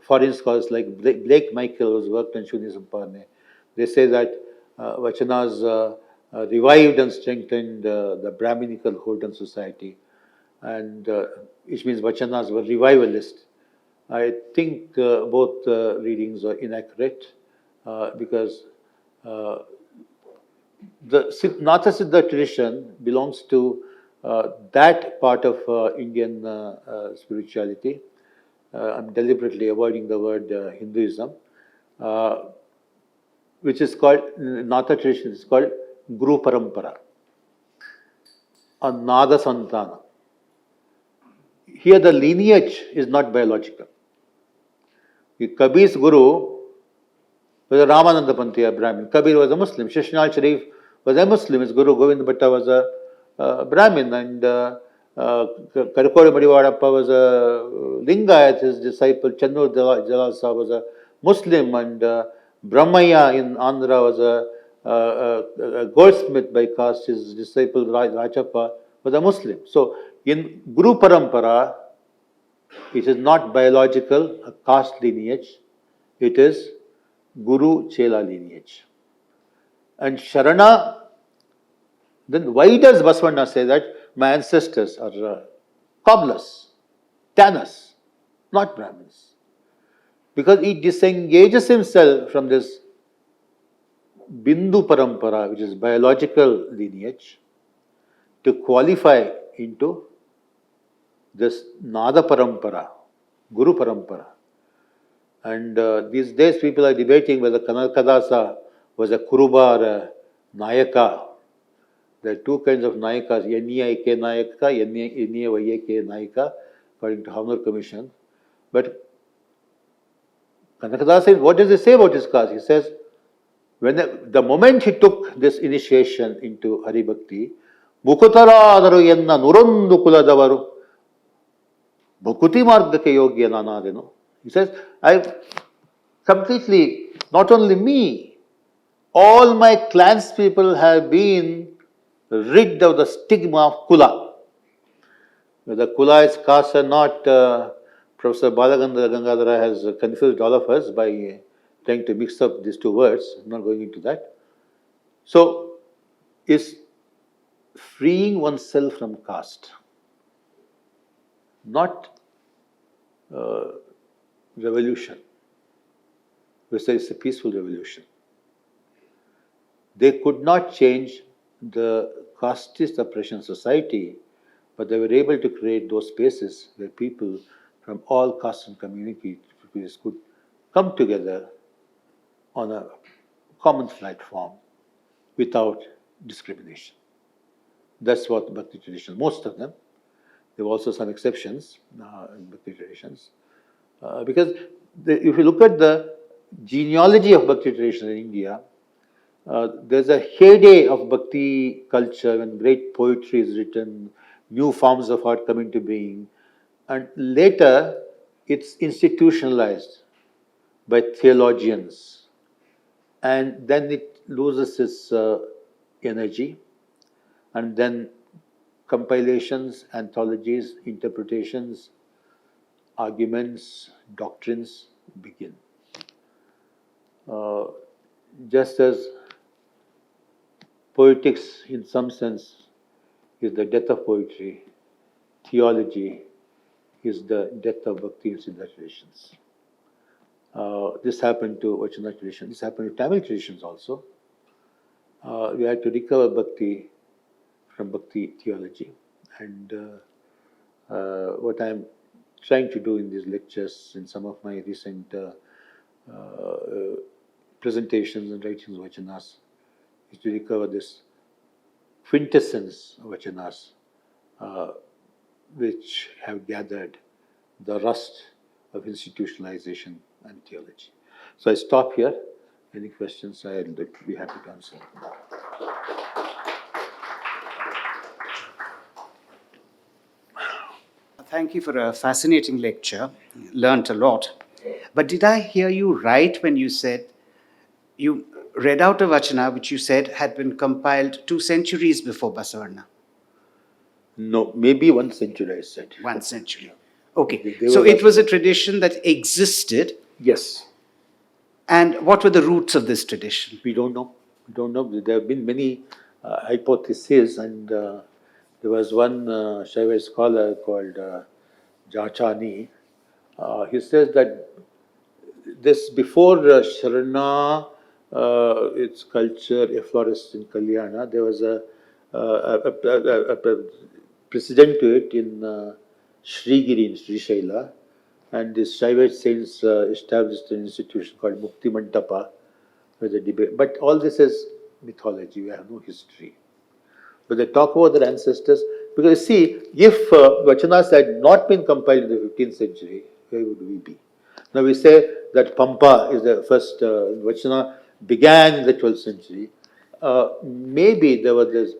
foreign scholars like Blake Michael, who's worked on Shunya Samparne, they say that Vachanas revived and strengthened the Brahminical Horton society, and which means Vachanas were revivalist. I think both readings are inaccurate because the Natha Siddha tradition belongs to that part of Indian spirituality. I'm deliberately avoiding the word Hinduism, which is called, Natha tradition is called Guru Parampara, or Nada Santana. Here the lineage is not biological. Kabir's guru was a Ramananda Panthi, a Brahmin. Kabir was a Muslim. Shishnal Sharif was a Muslim. His guru Govind Bhatta was a Brahmin. And Karikori Madiwadappa was a Lingayat. His disciple Chandur Jalasa was a Muslim. And Brahmaya in Andhra was a goldsmith by caste. His disciple Rajappa was a Muslim. So in Guru Parampara, it is not biological, a caste lineage. It is Guru Chela lineage. And Sharana, then why does Basavana say that my ancestors are cobblers, tanners, not Brahmins? Because he disengages himself from this Bindu Parampara, which is biological lineage, to qualify into this Nada Parampara, Guru Parampara. And these days people are debating whether Kanakadasa was a Kuruba or a Nayaka. There are two kinds of Nayakas, N-E-I-K Nayaka, N-E-Y-A-K Nayaka, according to Hamner Commission. But Kanakadasa, what does he say about his caste? He says, when the moment he took this initiation into Hari Bhakti, Mukutara Yenna Nurundu Kuladavaru, Bhakuti Margake Yogya Nanadeno. He says, I completely, not only me, all my clans people have been rid of the stigma of Kula. Whether Kula is caste or not, Professor Balagandha Gangadhara has confused all of us by trying to mix up these two words. I'm not going into that. So, is freeing oneself from caste, not revolution. We say it's a peaceful revolution. They could not change the casteist oppression society, but they were able to create those spaces where people from all castes and communities could come together on a common platform without discrimination. That's what the Bhakti tradition, most of them. There were also some exceptions in Bhakti traditions. Because if you look at the genealogy of Bhakti tradition in India, there's a heyday of Bhakti culture when great poetry is written, new forms of art come into being, and later it's institutionalized by theologians, and then it loses its energy, and then compilations, anthologies, interpretations arguments, doctrines begin. Just as poetics, in some sense, is the death of poetry, theology is the death of Bhakti and Siddha traditions. This happened to Vachana tradition. This happened to Tamil traditions also. We had to recover Bhakti from Bhakti theology. And what I'm trying to do in these lectures, in some of my recent presentations and writings of Vachanas, is to recover this quintessence of Vachanas, which have gathered the rust of institutionalization and theology. So I stop here. Any questions, I'll be happy to answer. Thank you for a fascinating lecture. Learned a lot. But did I hear you right when you said you read out a Vachana which you said had been compiled 2 centuries before Basavana? No, maybe 1 century, I said. 1 century. Okay. They So were it was a tradition that existed. Yes. And what were the roots of this tradition? We don't know. We don't know. There have been many hypotheses, and there was one Shaiva scholar called Jachani. He says that this before Sharana, its culture efflourished in Kalyana, there was a precedent to it in Srigiri in Srishaila, and this Shaiva saints established an institution called Mukti Mantapa, where the debate. But all this is mythology. We have no history. But they talk about their ancestors, because see, if Vachanas had not been compiled in the 15th century, where would we be? Now we say that Pampa is the first Vachana began in the 12th century. Maybe there were these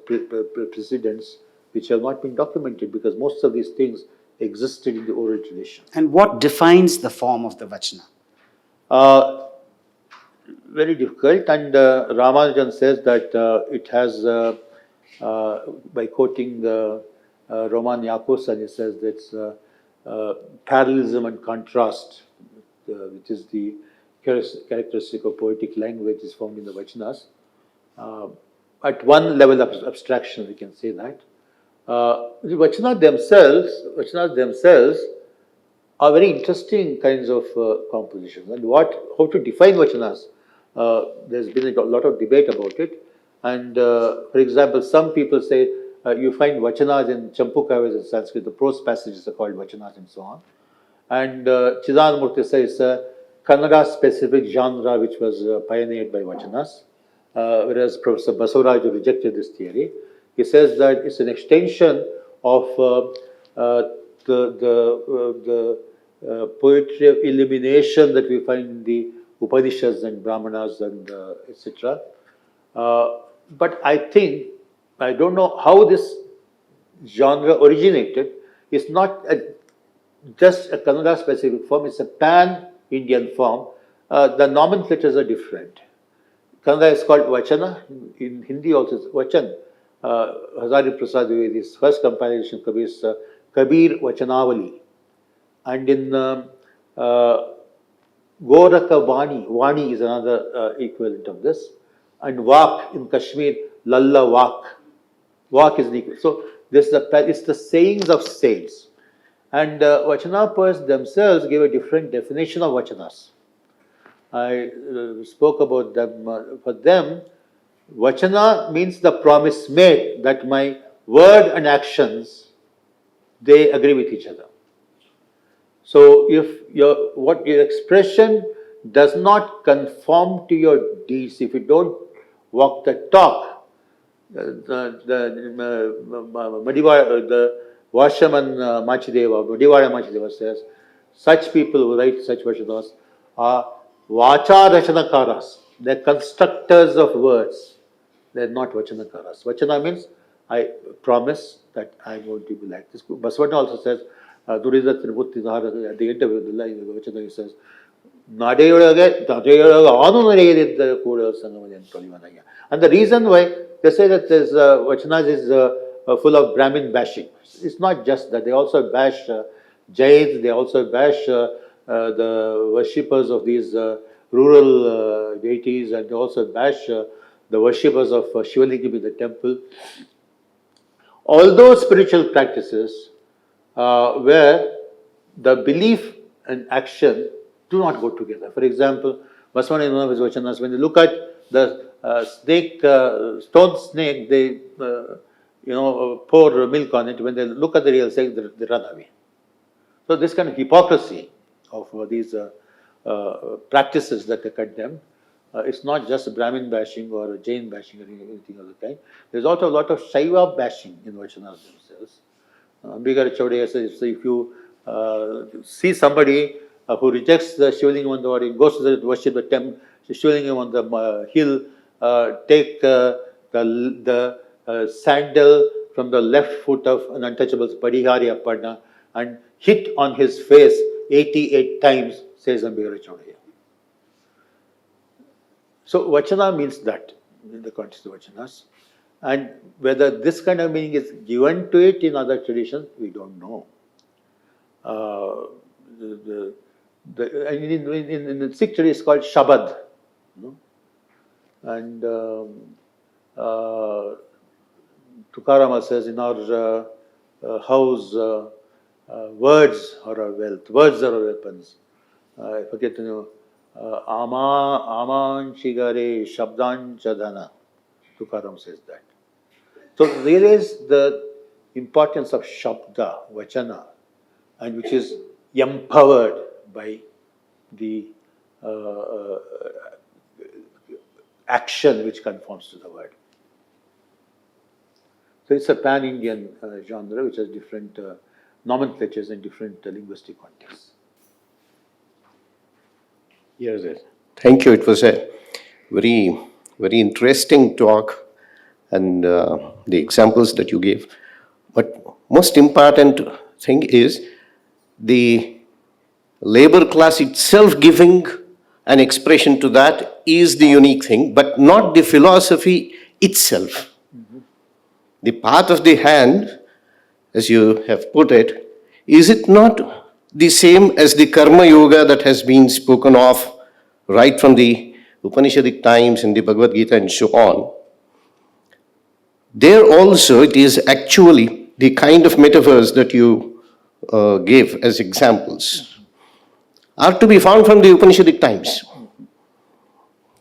precedents which have not been documented, because most of these things existed in the oral tradition. And what defines the form of the Vachana? Very difficult, and Ramanujan says that it has, by quoting Roman Yakosan, he says that it's parallelism and contrast, which is the characteristic of poetic language, is found in the Vachanas. At one level of abstraction, we can say that. The Vachanas themselves are very interesting kinds of compositions. And how to define Vachanas? There's been a lot of debate about it. And for example, some people say you find Vachanas in Champukavyas in Sanskrit, the prose passages are called Vachanas and so on. And Chidanamurti says it's a Kannada specific genre which was pioneered by Vachanas, whereas Professor Basavaraju rejected this theory. He says that it's an extension of the poetry of elimination that we find in the Upanishads and Brahmanas and etc. But I don't know how this genre originated. It's not just a Kannada specific form, it's a pan-Indian form. The nomenclatures are different. Kannada is called Vachana, in Hindi also it's Vachan. Hazari Prasad Dwivedi's first compilation of Kabir's Kabir Vachanavali. And in Goraka Vani is another equivalent of this. And Vak in Kashmir, Lalla Vak. Vak is an equivalent. So it's the sayings of saints. And Vachana poets themselves give a different definition of Vachanas. I spoke about them. For them, Vachana means the promise made that my word and actions, they agree with each other. So if your expression does not conform to your deeds, if you don't walk the talk, the Vashaman Machideva, Madivara Machideva says, such people who write such Vachanas are Vacha Rachanakaras. They're constructors of words. They're not Vachanakaras. Vachana means I promise that I'm going to be like this. Basavana also says, at the end of the Vachana he says, and the reason why they say that Vachanas is full of Brahmin bashing. It's not just that, they also bash Jains, they also bash the worshippers of these rural deities, and they also bash the worshippers of Shivalingam in the temple. All those spiritual practices where the belief and action do not go together. For example, Vaswana in one of his Vachanas, when they look at the stone snake, they pour milk on it. When they look at the real snake, they run away. So this kind of hypocrisy of these practices that they condemn, it's not just Brahmin bashing or Jain bashing or anything of the kind. There's also a lot of Shaiva bashing in Vachanas themselves. Ambikar Chaudhary says, so if you see somebody who rejects the Shivalingam on the body, goes to the worship the temple, Shivalingam on the hill, take the sandal from the left foot of an untouchable's Padihari Apparna and hit on his face 88 times, says Ambikar Chaudhary. So Vachana means that in the context of Vachanas. And whether this kind of meaning is given to it in other traditions, we don't know. In the Sikh tradition, it's called Shabad. And Tukarama says, in our house, words are our wealth, words are our weapons. I forget to know. Aman Shigare Shabdan Chadana. Tukaram says that. So realize the importance of Shabda, Vachana, and which is empowered by the action which conforms to the word. So it's a pan-Indian genre which has different nomenclatures and different linguistic contexts. Yes, yes. Thank you. It was a very, very interesting talk, and the examples that you gave. But most important thing is the labor class itself giving an expression to that is the unique thing, but not the philosophy itself. The path of the hand, as you have put it, is it not the same as the karma yoga that has been spoken of right from the Upanishadic times and the Bhagavad Gita and so on? There also it is actually the kind of metaphors that you gave as examples are to be found from the Upanishadic times.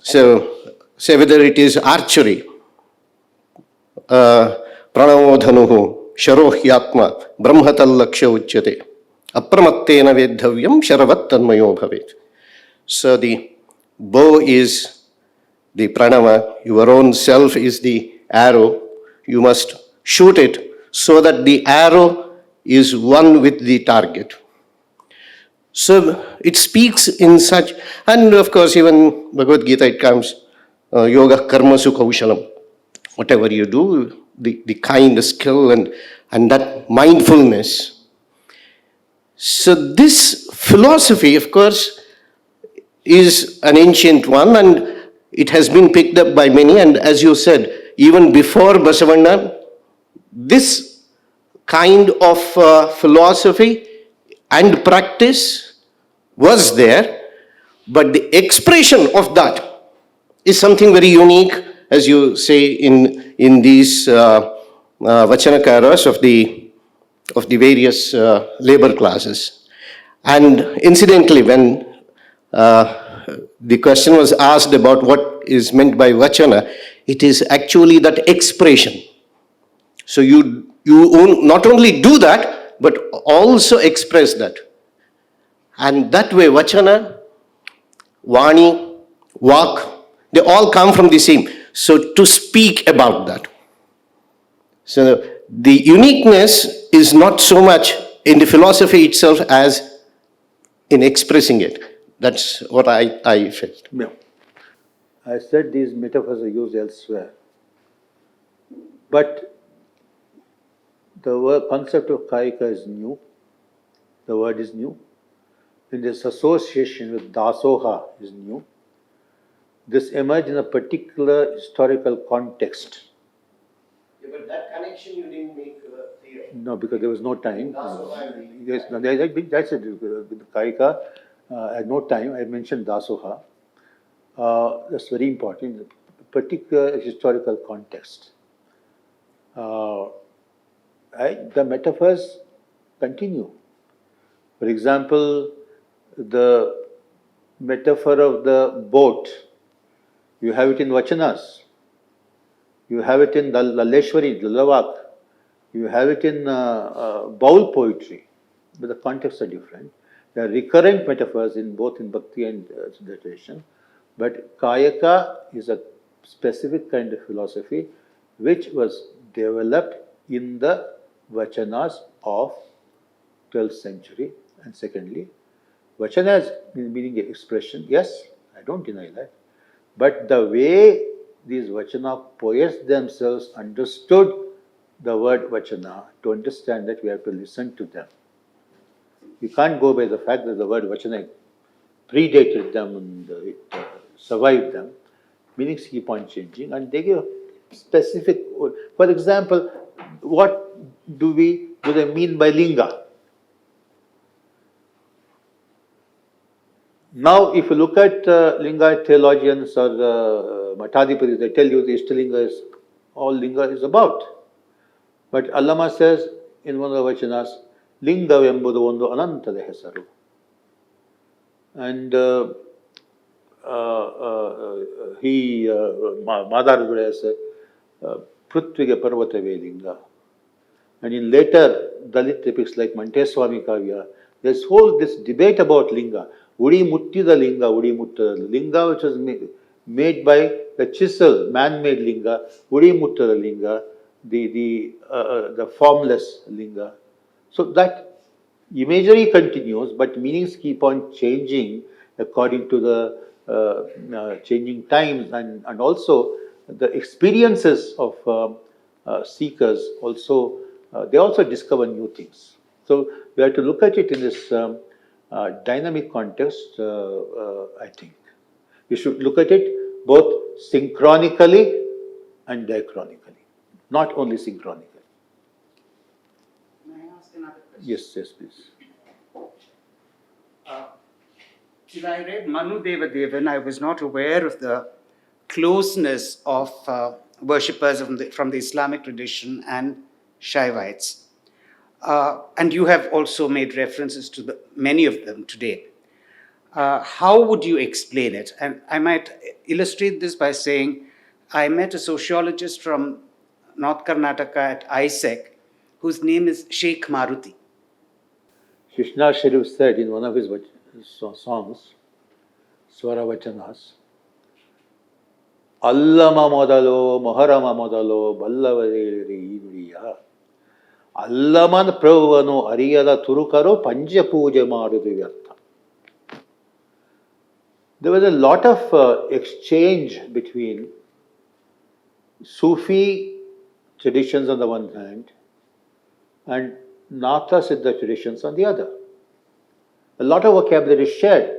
So, say whether it is archery, pranamodhanuhu, sharohyatma, brahmatallaksha uchyate, apramattena vedhavyam sharavat tanmayo bhavet. So the bow is the pranama, your own self is the arrow. You must shoot it so that the arrow is one with the target. So it speaks in such, and of course even Bhagavad Gita it comes, yoga karma kaushalam. Whatever you do, the kind skill and that mindfulness. So this philosophy, of course, is an ancient one, and it has been picked up by many, and as you said, even before Basavana, this kind of philosophy and practice was there, but the expression of that is something very unique, as you say in these Vachanakaras of the various labor classes. And incidentally, when the question was asked about what is meant by Vachana, it is actually that expression. So you not only do that, but also express that. And that way, Vachana, Vani, Vak, they all come from the same. So to speak about that. So the uniqueness is not so much in the philosophy itself as in expressing it. That's what I felt. Yeah. I said these metaphors are used elsewhere. But the word, concept of Kayaka is new. The word is new. And this association with dasoha is new. This emerged in a particular historical context. Yeah, but that connection you didn't make No, because there was no time. Yes, no, that's it. With Kayaka, I had no time. I mentioned Dasoha. That's very important. Particular historical context. Uh, the metaphors continue. For example, the metaphor of the boat, you have it in Vachanas, you have it in Laleshwari, Lalawak, you have it in bowl poetry, but the contexts are different. There are recurrent metaphors in both in Bhakti and Siddha tradition, but Kayaka is a specific kind of philosophy which was developed in the Vachanas of 12th century. And secondly, Vachanas meaning expression, yes, I don't deny that. But the way these Vachana poets themselves understood the word Vachana, to understand that we have to listen to them. You can't go by the fact that the word Vachana predated them and it survived them. Meanings keep on changing and they give specific. For example, what do they mean by linga? Now, if you look at Linga theologians or Matadipatis, they tell you the Ishtalinga is all Linga is about. But Allama says in one of the Vachanas, Linga vembudu ondu anantada hesaru. And Madharadura says, Prithviga Parvatave Linga. And in later Dalit epics like Manteswami Kavya, there's this debate about Linga. Udi Muttida Linga, Udi Mutta Linga, which was made by the chisel, man-made Linga, Udi Mutta Linga, the formless Linga. So that imagery continues, but meanings keep on changing according to the changing times and also the experiences of seekers also, they also discover new things. So we have to look at it in this dynamic context, I think. We should look at it both synchronically and diachronically, not only synchronically. May I ask another question? Yes, please. Till I read Manu Deva Devan, I was not aware of the closeness of worshippers from the Islamic tradition and Shaivites. And you have also made references to many of them today. How would you explain it? And I might illustrate this by saying, I met a sociologist from North Karnataka at ISEC, whose name is Sheikh Maruti. Krishna Sharif said in one of his songs, Swara Vachanas, Allama modalo, Moharama modalo, Ballavare Uriya, Allaman Pravano, Ariyada Turukaro, Panja Puja Marudu. There was a lot of exchange between Sufi traditions on the one hand and Natha Siddha traditions on the other. A lot of vocabulary is shared.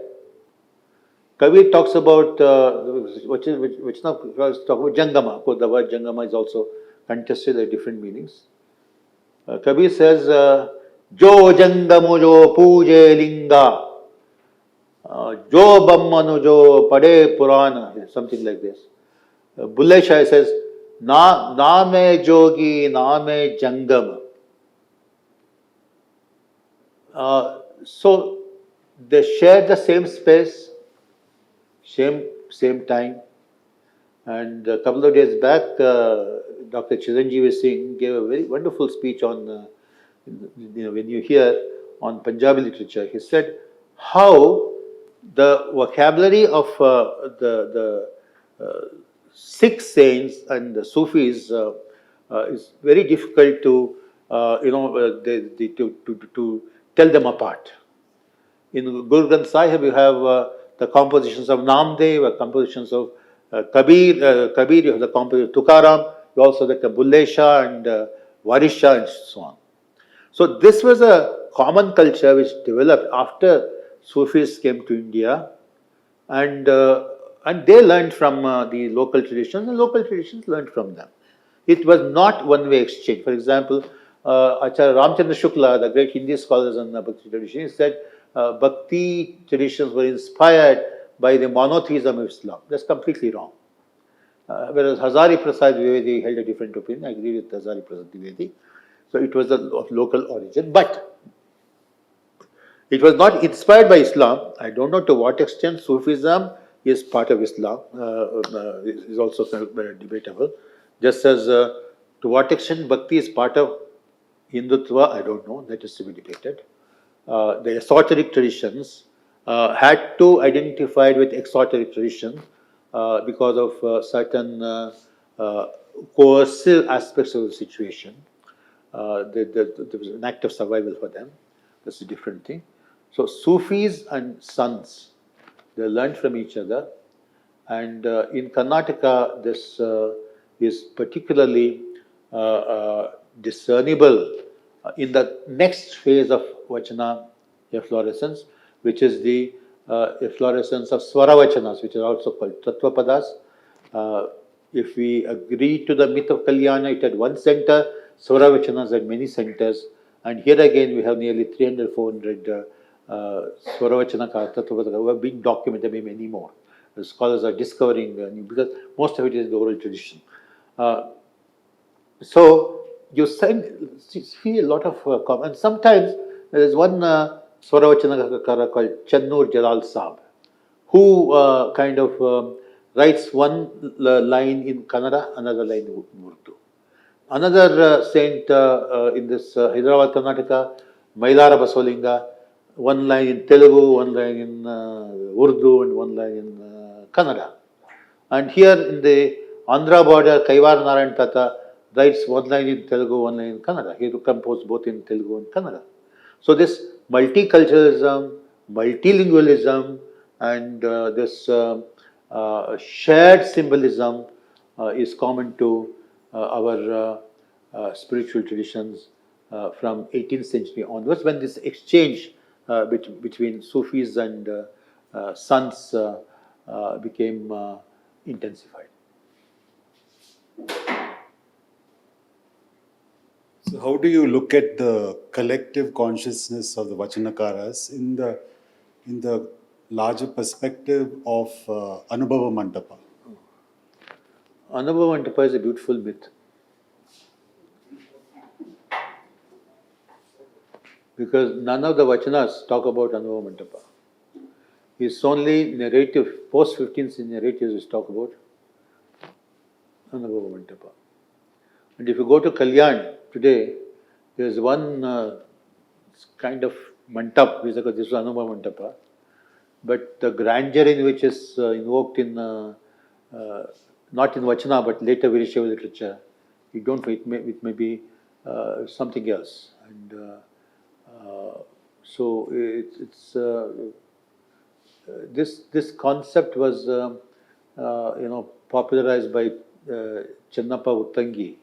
Kabir talks about, which now talk about Jangama. Of course, the word Jangama is also contested at different meanings. Kabir says, Jo Jangamu Jo Puje Linga, Jo Bammanu Jo Pade Purana, something like this. Bulle Shah says, Name Jogi, Name Jangama. So they share the same space, same time. And a couple of days back, Dr. Chiranjeevi Singh gave a very wonderful speech on, when you hear on Punjabi literature, he said how the vocabulary of the Sikh saints and the Sufis is very difficult to, to tell them apart. In Guru Granth Sahib, you have the compositions of Namdev, compositions of Kabir, you have the composition of Tukaram, you also have the Bulle Shah and Warisha and so on. So this was a common culture which developed after Sufis came to India, and they learned from the local traditions, and local traditions learned from them. It was not one-way exchange. For example, Acharya Ramchandra Shukla, the great Hindi scholars in the Bhakti tradition, he said Bhakti traditions were inspired by the monotheism of Islam. That's completely wrong. Whereas Hazari Prasad Dwivedi held a different opinion. I agree with Hazari Prasad Dwivedi. So it was of local origin. But it was not inspired by Islam. I don't know to what extent Sufism is part of Islam. Is also debatable. Just as to what extent Bhakti is part of Hindutva, I don't know. That is to be debated. The esoteric traditions had to identify with exoteric tradition because of certain coercive aspects of the situation. There was an act of survival for them. That's a different thing. So Sufis and sons, they learned from each other. And in Karnataka, this is particularly discernible in the next phase of Vachana efflorescence, which is the efflorescence of Swara Vachanas, which are also called Tattvapadas. If we agree to the myth of Kalyana, it had one center, Swara Vachanas had many centers, and here again we have nearly 300, 400 Swara Vachana Tattvapadas who are being documented, maybe many more. The scholars are discovering because most of it is the oral tradition. So you see a lot of comments. Sometimes there is one Swaravachanakara called Channur Jalal Saab, who kind of writes one line in Kannada, another line in Urdu. Another saint in this Hyderabad, Karnataka, Mailara Basolinga, one line in Telugu, one line in Urdu, and one line in Kannada. And here in the Andhra border, Kaivar Narayan Tata writes one line in Telugu, one line in Kannada. He composed both in Telugu and Kannada. So this multiculturalism, multilingualism, and this shared symbolism is common to our spiritual traditions from 18th century onwards, when this exchange between Sufis and sons became intensified. So, how do you look at the collective consciousness of the Vachanakaras in the larger perspective of Anubhava Mandapa? Anubhava Mandapa is a beautiful myth. Because none of the Vachanas talk about Anubhava Mandapa. It's only narrative, post 15th century narratives which talk about Anubhava Mandapa. And if you go to Kalyan today, there's one kind of mantap, this is Anubhava Mandapa, but the grandeur in which is invoked in, not in Vachana, but later Virishaiva literature, you don't, it may be something else. And so it's this concept was popularized by Chennappa Uttangi,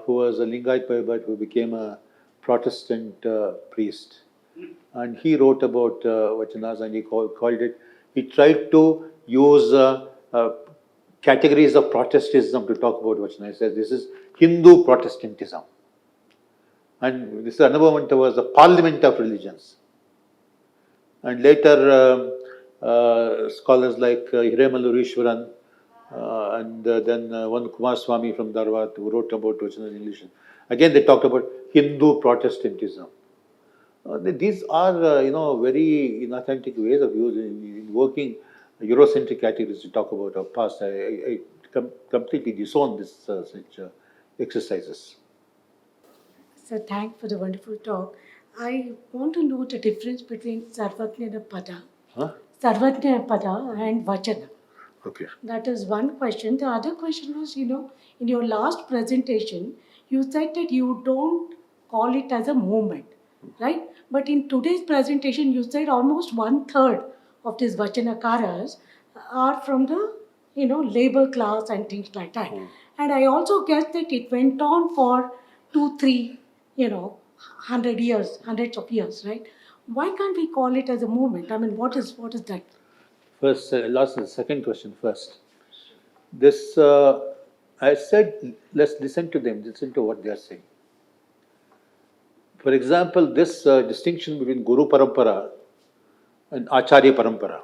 who was a Lingayat but who became a Protestant priest. And he wrote about Vachanas, and he called it, he tried to use categories of Protestantism to talk about Vachana. He says this is Hindu Protestantism. And this Anubhava Mandapa was the parliament of religions. And later scholars like Hiremalu and then one Kumar Swami from Dharwad who wrote about Vachana in English. Again, they talked about Hindu Protestantism. These are, very inauthentic ways of invoking Eurocentric categories to talk about our past. I completely disown this such exercises. So thanks for the wonderful talk. I want to know the difference between Sarvatnyana Pada, Sarvatnyana Pada and Vachana. Okay. That is one question. The other question was, in your last presentation, you said that you don't call it as a movement, right? But in today's presentation, you said almost 1/3 of these Vachanakaras are from the, labor class and things like that. And I also guess that it went on for 2, 3, 100 years, hundreds of years, right? Why can't we call it as a movement? I mean, what is that? First, the second question first. This, I said, let's listen to them, listen to what they are saying. For example, this distinction between Guru Parampara and Acharya Parampara,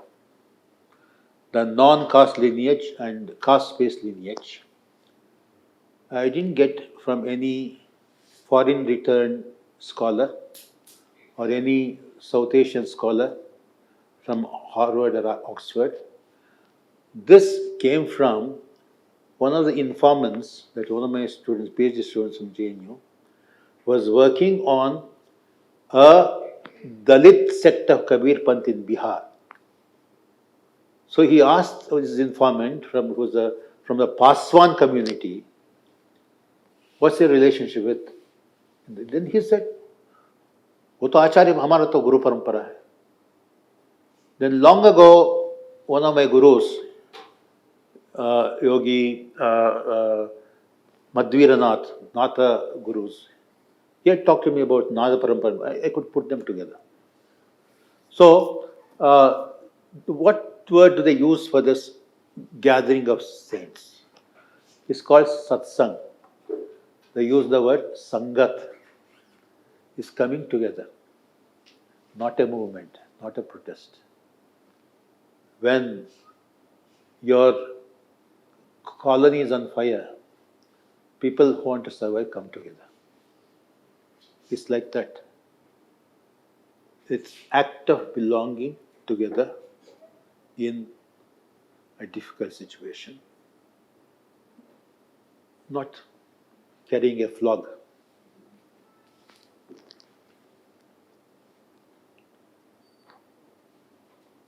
the non-caste lineage and caste-based lineage, I didn't get from any foreign returned scholar or any South Asian scholar from Harvard or Oxford. This came from one of the informants that one of my students, PhD students from JNU, was working on a Dalit sect of Kabir Panth in Bihar. So he asked his informant from the Paswan community, what's your relationship with? Then he said, वो तो आचार्य हमारा तो गुरु परंपरा है. Then long ago, one of my gurus, Yogi Madhviranath, Natha gurus, he had talked to me about Nada Parampara. I could put them together. So, what word do they use for this gathering of saints? It's called satsang. They use the word sangat. It's coming together, not a movement, not a protest. When your colony is on fire, people who want to survive come together. It's like that. It's act of belonging together in a difficult situation, not carrying a flog.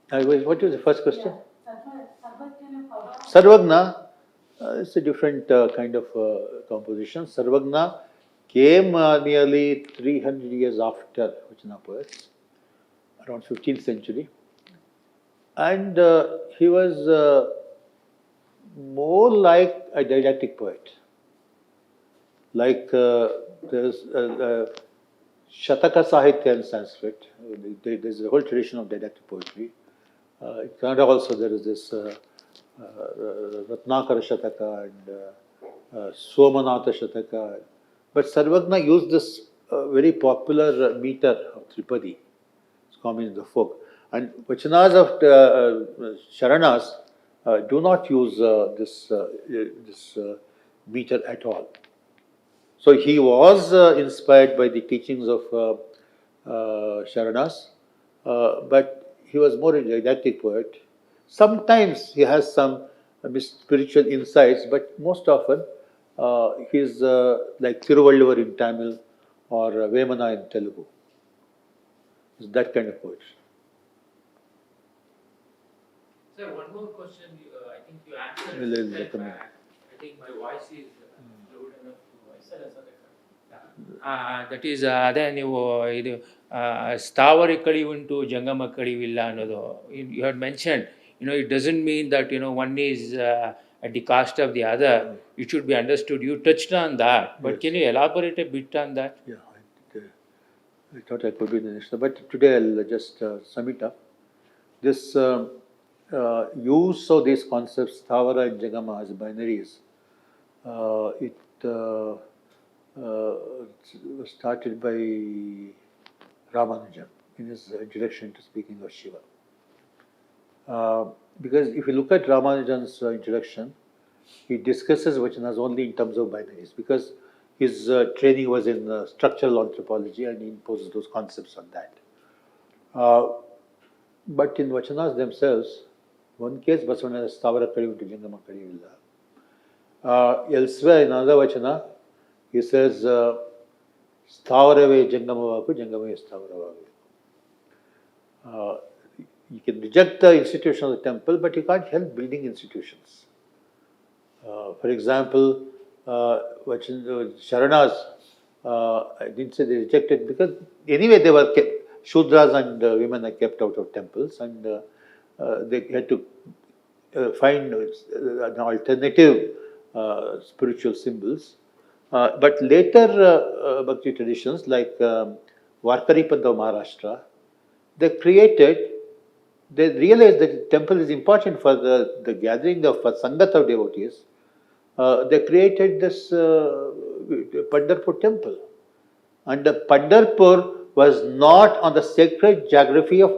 What was the first question? Sarvagna is a different kind of composition. Sarvagna came nearly 300 years after Vachana poets, around 15th century. And he was more like a didactic poet. Like there's Shataka Sahitya in Sanskrit. There's a whole tradition of didactic poetry. In Kannada also there is this Ratnakara Shataka and Somanatha Shataka. But Sarvagna used this very popular meter of Tripadi. It's common in the folk. And Vachanas of Sharanas do not use this meter at all. So he was inspired by the teachings of Sharanas, but he was more a didactic poet. Sometimes he has some spiritual insights, but most often he's like Thiruvalluvar in Tamil or Vemana in Telugu. It's that kind of poetry. Sir, one more question. I think you answered Well, it right recommend. back. I think my voice is loud enough to that is ಅದೇ ನೀವು ಇದು ಸ್ಥಾವರ ಕಳಿವುಂಟು ಜಂಗಮ ಕಳಿವಿಲ್ಲ ಅನ್ನೋದು you had mentioned, it doesn't mean that one is at the cost of the other. It should be understood. You touched on that, but Yes. can you elaborate a bit on that? Yeah, I thought I could be the next, but today I'll just sum it up. This use of these concepts, Thavara and Jagama, as binaries, it was started by Ramanujan in his introduction to speaking of Shiva. Because if you look at Ramanujan's introduction, he discusses Vachanas only in terms of binaries, because his training was in structural anthropology and he imposes those concepts on that. But in Vachanas themselves, one case, Basavana has Stavara Kalivintu Jangama Kalivilla. Elsewhere in another Vachana, he says, Stavarave Jangamavaku, Jangamave Stavaravave. You can reject the institution of the temple, but you can't help building institutions. For example, Sharanas, I didn't say they rejected because anyway they were kept, Shudras and women are kept out of temples, and they had to find an alternative spiritual symbols. But later Bhakti traditions like Varkari Panta of Maharashtra, they realized that the temple is important for the gathering of Sangat of devotees. They created this Pandharpur temple. And the Pandharpur was not on the sacred geography of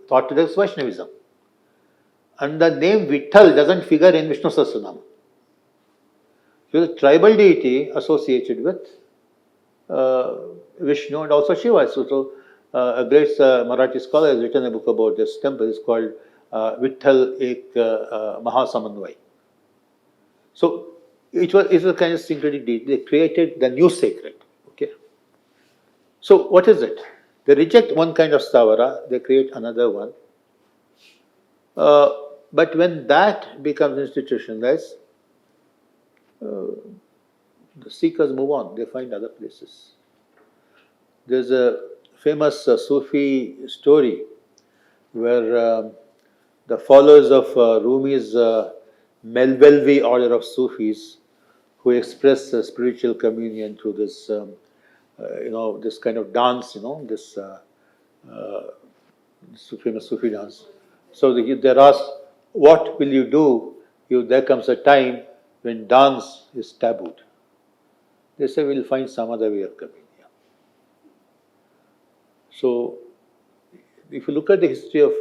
Orthodox Vaishnavism. And the name Vitthal doesn't figure in Vishnu Sahasranama. He was a tribal deity associated with Vishnu and also Shiva. A great Marathi scholar has written a book about this temple. It's called Vitthal Ek Mahasamanvay. So it's a kind of syncretic deity. They created the new sacred. Okay. So what is it? They reject one kind of stavara, they create another one. But when that becomes institutionalized, the seekers move on, they find other places. There's a famous Sufi story where the followers of Rumi's Melvelvi order of Sufis, who express spiritual communion through this, this kind of dance, this famous Sufi dance. So they're asked, what will you do if there comes a time when dance is tabooed? They say, we'll find some other way of coming here. So, if you look at the history of,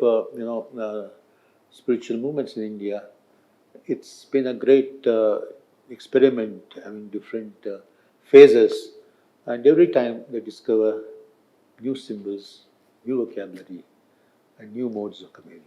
spiritual movements in India, it's been a great experiment, having different phases, and every time they discover new symbols, new vocabulary, and new modes of communion.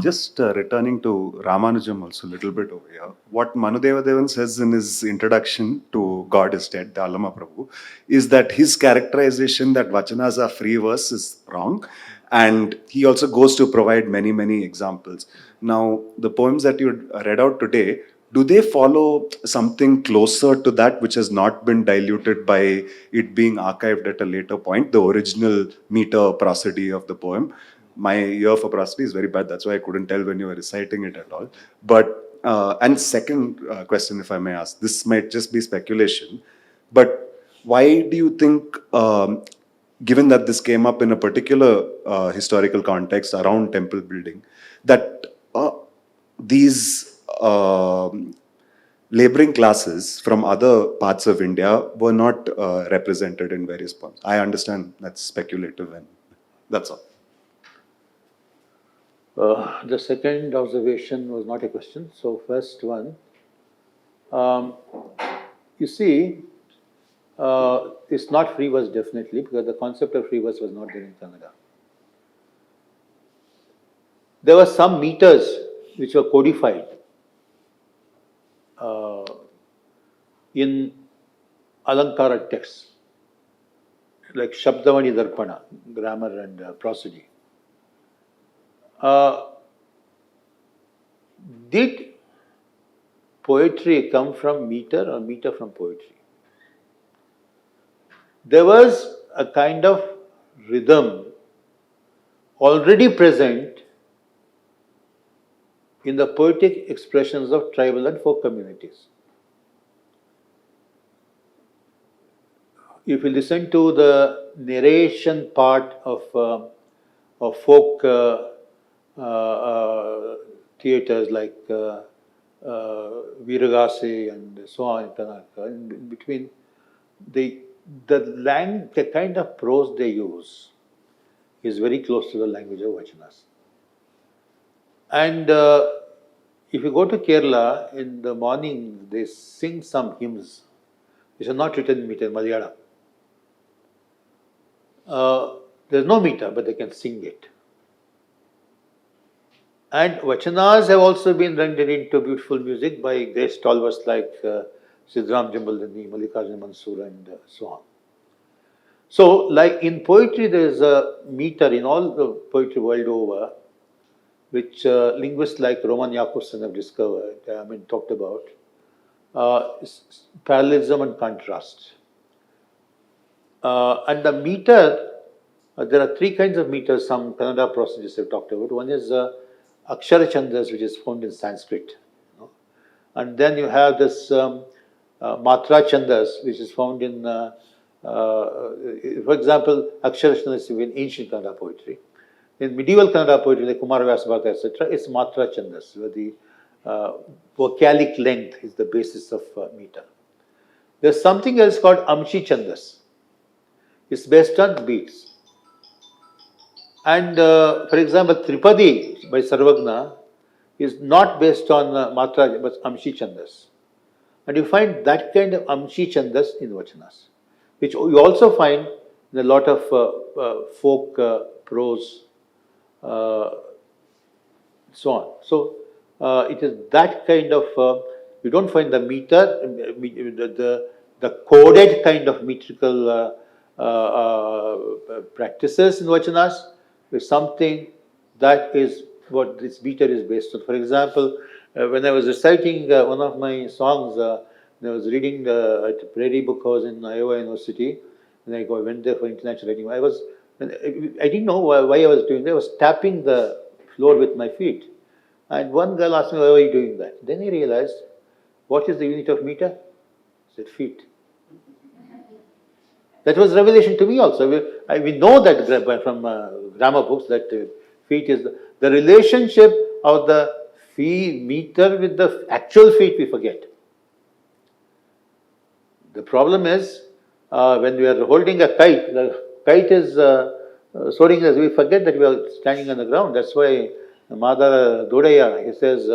Just returning to Ramanujam also a little bit over here. What Manudeva Devan says in his introduction to God is Dead, the Allama Prabhu, is that his characterization that Vachanas are free verse is wrong. And he also goes to provide many, many examples. Now, the poems that you read out today, do they follow something closer to that which has not been diluted by it being archived at a later point, the original meter prosody of the poem? My ear for prosody is very bad. That's why I couldn't tell when you were reciting it at all. But, and second question, if I may ask, this might just be speculation, but why do you think, given that this came up in a particular historical context around temple building, that these laboring classes from other parts of India were not represented in various poems? I understand that's speculative, and that's all. The second observation was not a question. So first one, you see, it's not free verse definitely, because the concept of free verse was not there in Kannada. There were some meters which were codified in Alankara texts, like Shabdavani Darpana, grammar and prosody. Did poetry come from meter or meter from poetry? There was a kind of rhythm already present in the poetic expressions of tribal and folk communities. If you listen to the narration part of folk theatres like Viragase and so on in Karnataka, in between, the kind of prose they use is very close to the language of Vachanas. And if you go to Kerala, in the morning they sing some hymns which are not written in meter, Malayalam. There's no meter, but they can sing it. And Vachanas have also been rendered into beautiful music by great stalwarts like Siddharam Jambaldani, Mallikarjuna Mansur, and so on. So, like in poetry, there is a meter in all the poetry world over, which linguists like Roman Jakobson have discovered, talked about, parallelism and contrast. And the meter, there are three kinds of meters some Kannada prosodists have talked about. One is Akshara Chandas, which is found in Sanskrit. And then you have this Matra Chandas, which is found in, for example, Akshara Chandas in ancient Kannada poetry. In medieval Kannada poetry, like Kumarvyasa Bharata, etc., it's Matra Chandas, where the vocalic length is the basis of meter. There's something else called Amshi Chandas. It's based on beats. And for example, Tripadi by Sarvagna is not based on Matra but Amshi Chandas. And you find that kind of Amshi Chandas in Vachanas, which you also find in a lot of folk prose, so on. So it is that kind of, you don't find the meter, the coded kind of metrical practices in Vachanas. Is something that is what this meter is based on. For example, when I was reciting one of my songs, when I was reading at Prairie Book House in Iowa University, and I went there for international writing. I didn't know why I was doing that. I was tapping the floor with my feet. And one girl asked me, why are you doing that? Then I realized, what is the unit of meter? I said, feet. That was revelation to me also. We know that from grammar books that feet is the relationship of the meter with the actual feet we forget. The problem is when we are holding a kite, the kite is soaring as we forget that we are standing on the ground. That's why Madara Dodaya, he says,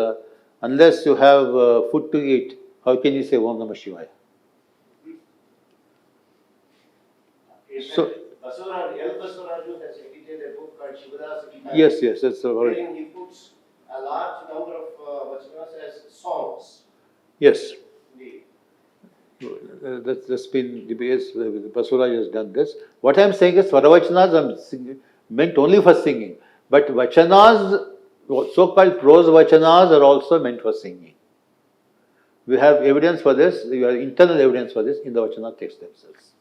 unless you have food to eat, how can you say Om Namah Shivaya? So, Basuraju has edited a book called Shivaprakash. yes, that's right. Wherein he puts a large number of vachanas as songs. Yes. Indeed. That's been debates. Basuraj has done this. What I am saying is, Svaravachanas are meant only for singing, but Vachanas, so-called prose Vachanas, are also meant for singing. We have evidence for this. We have internal evidence for this in the Vachana texts themselves.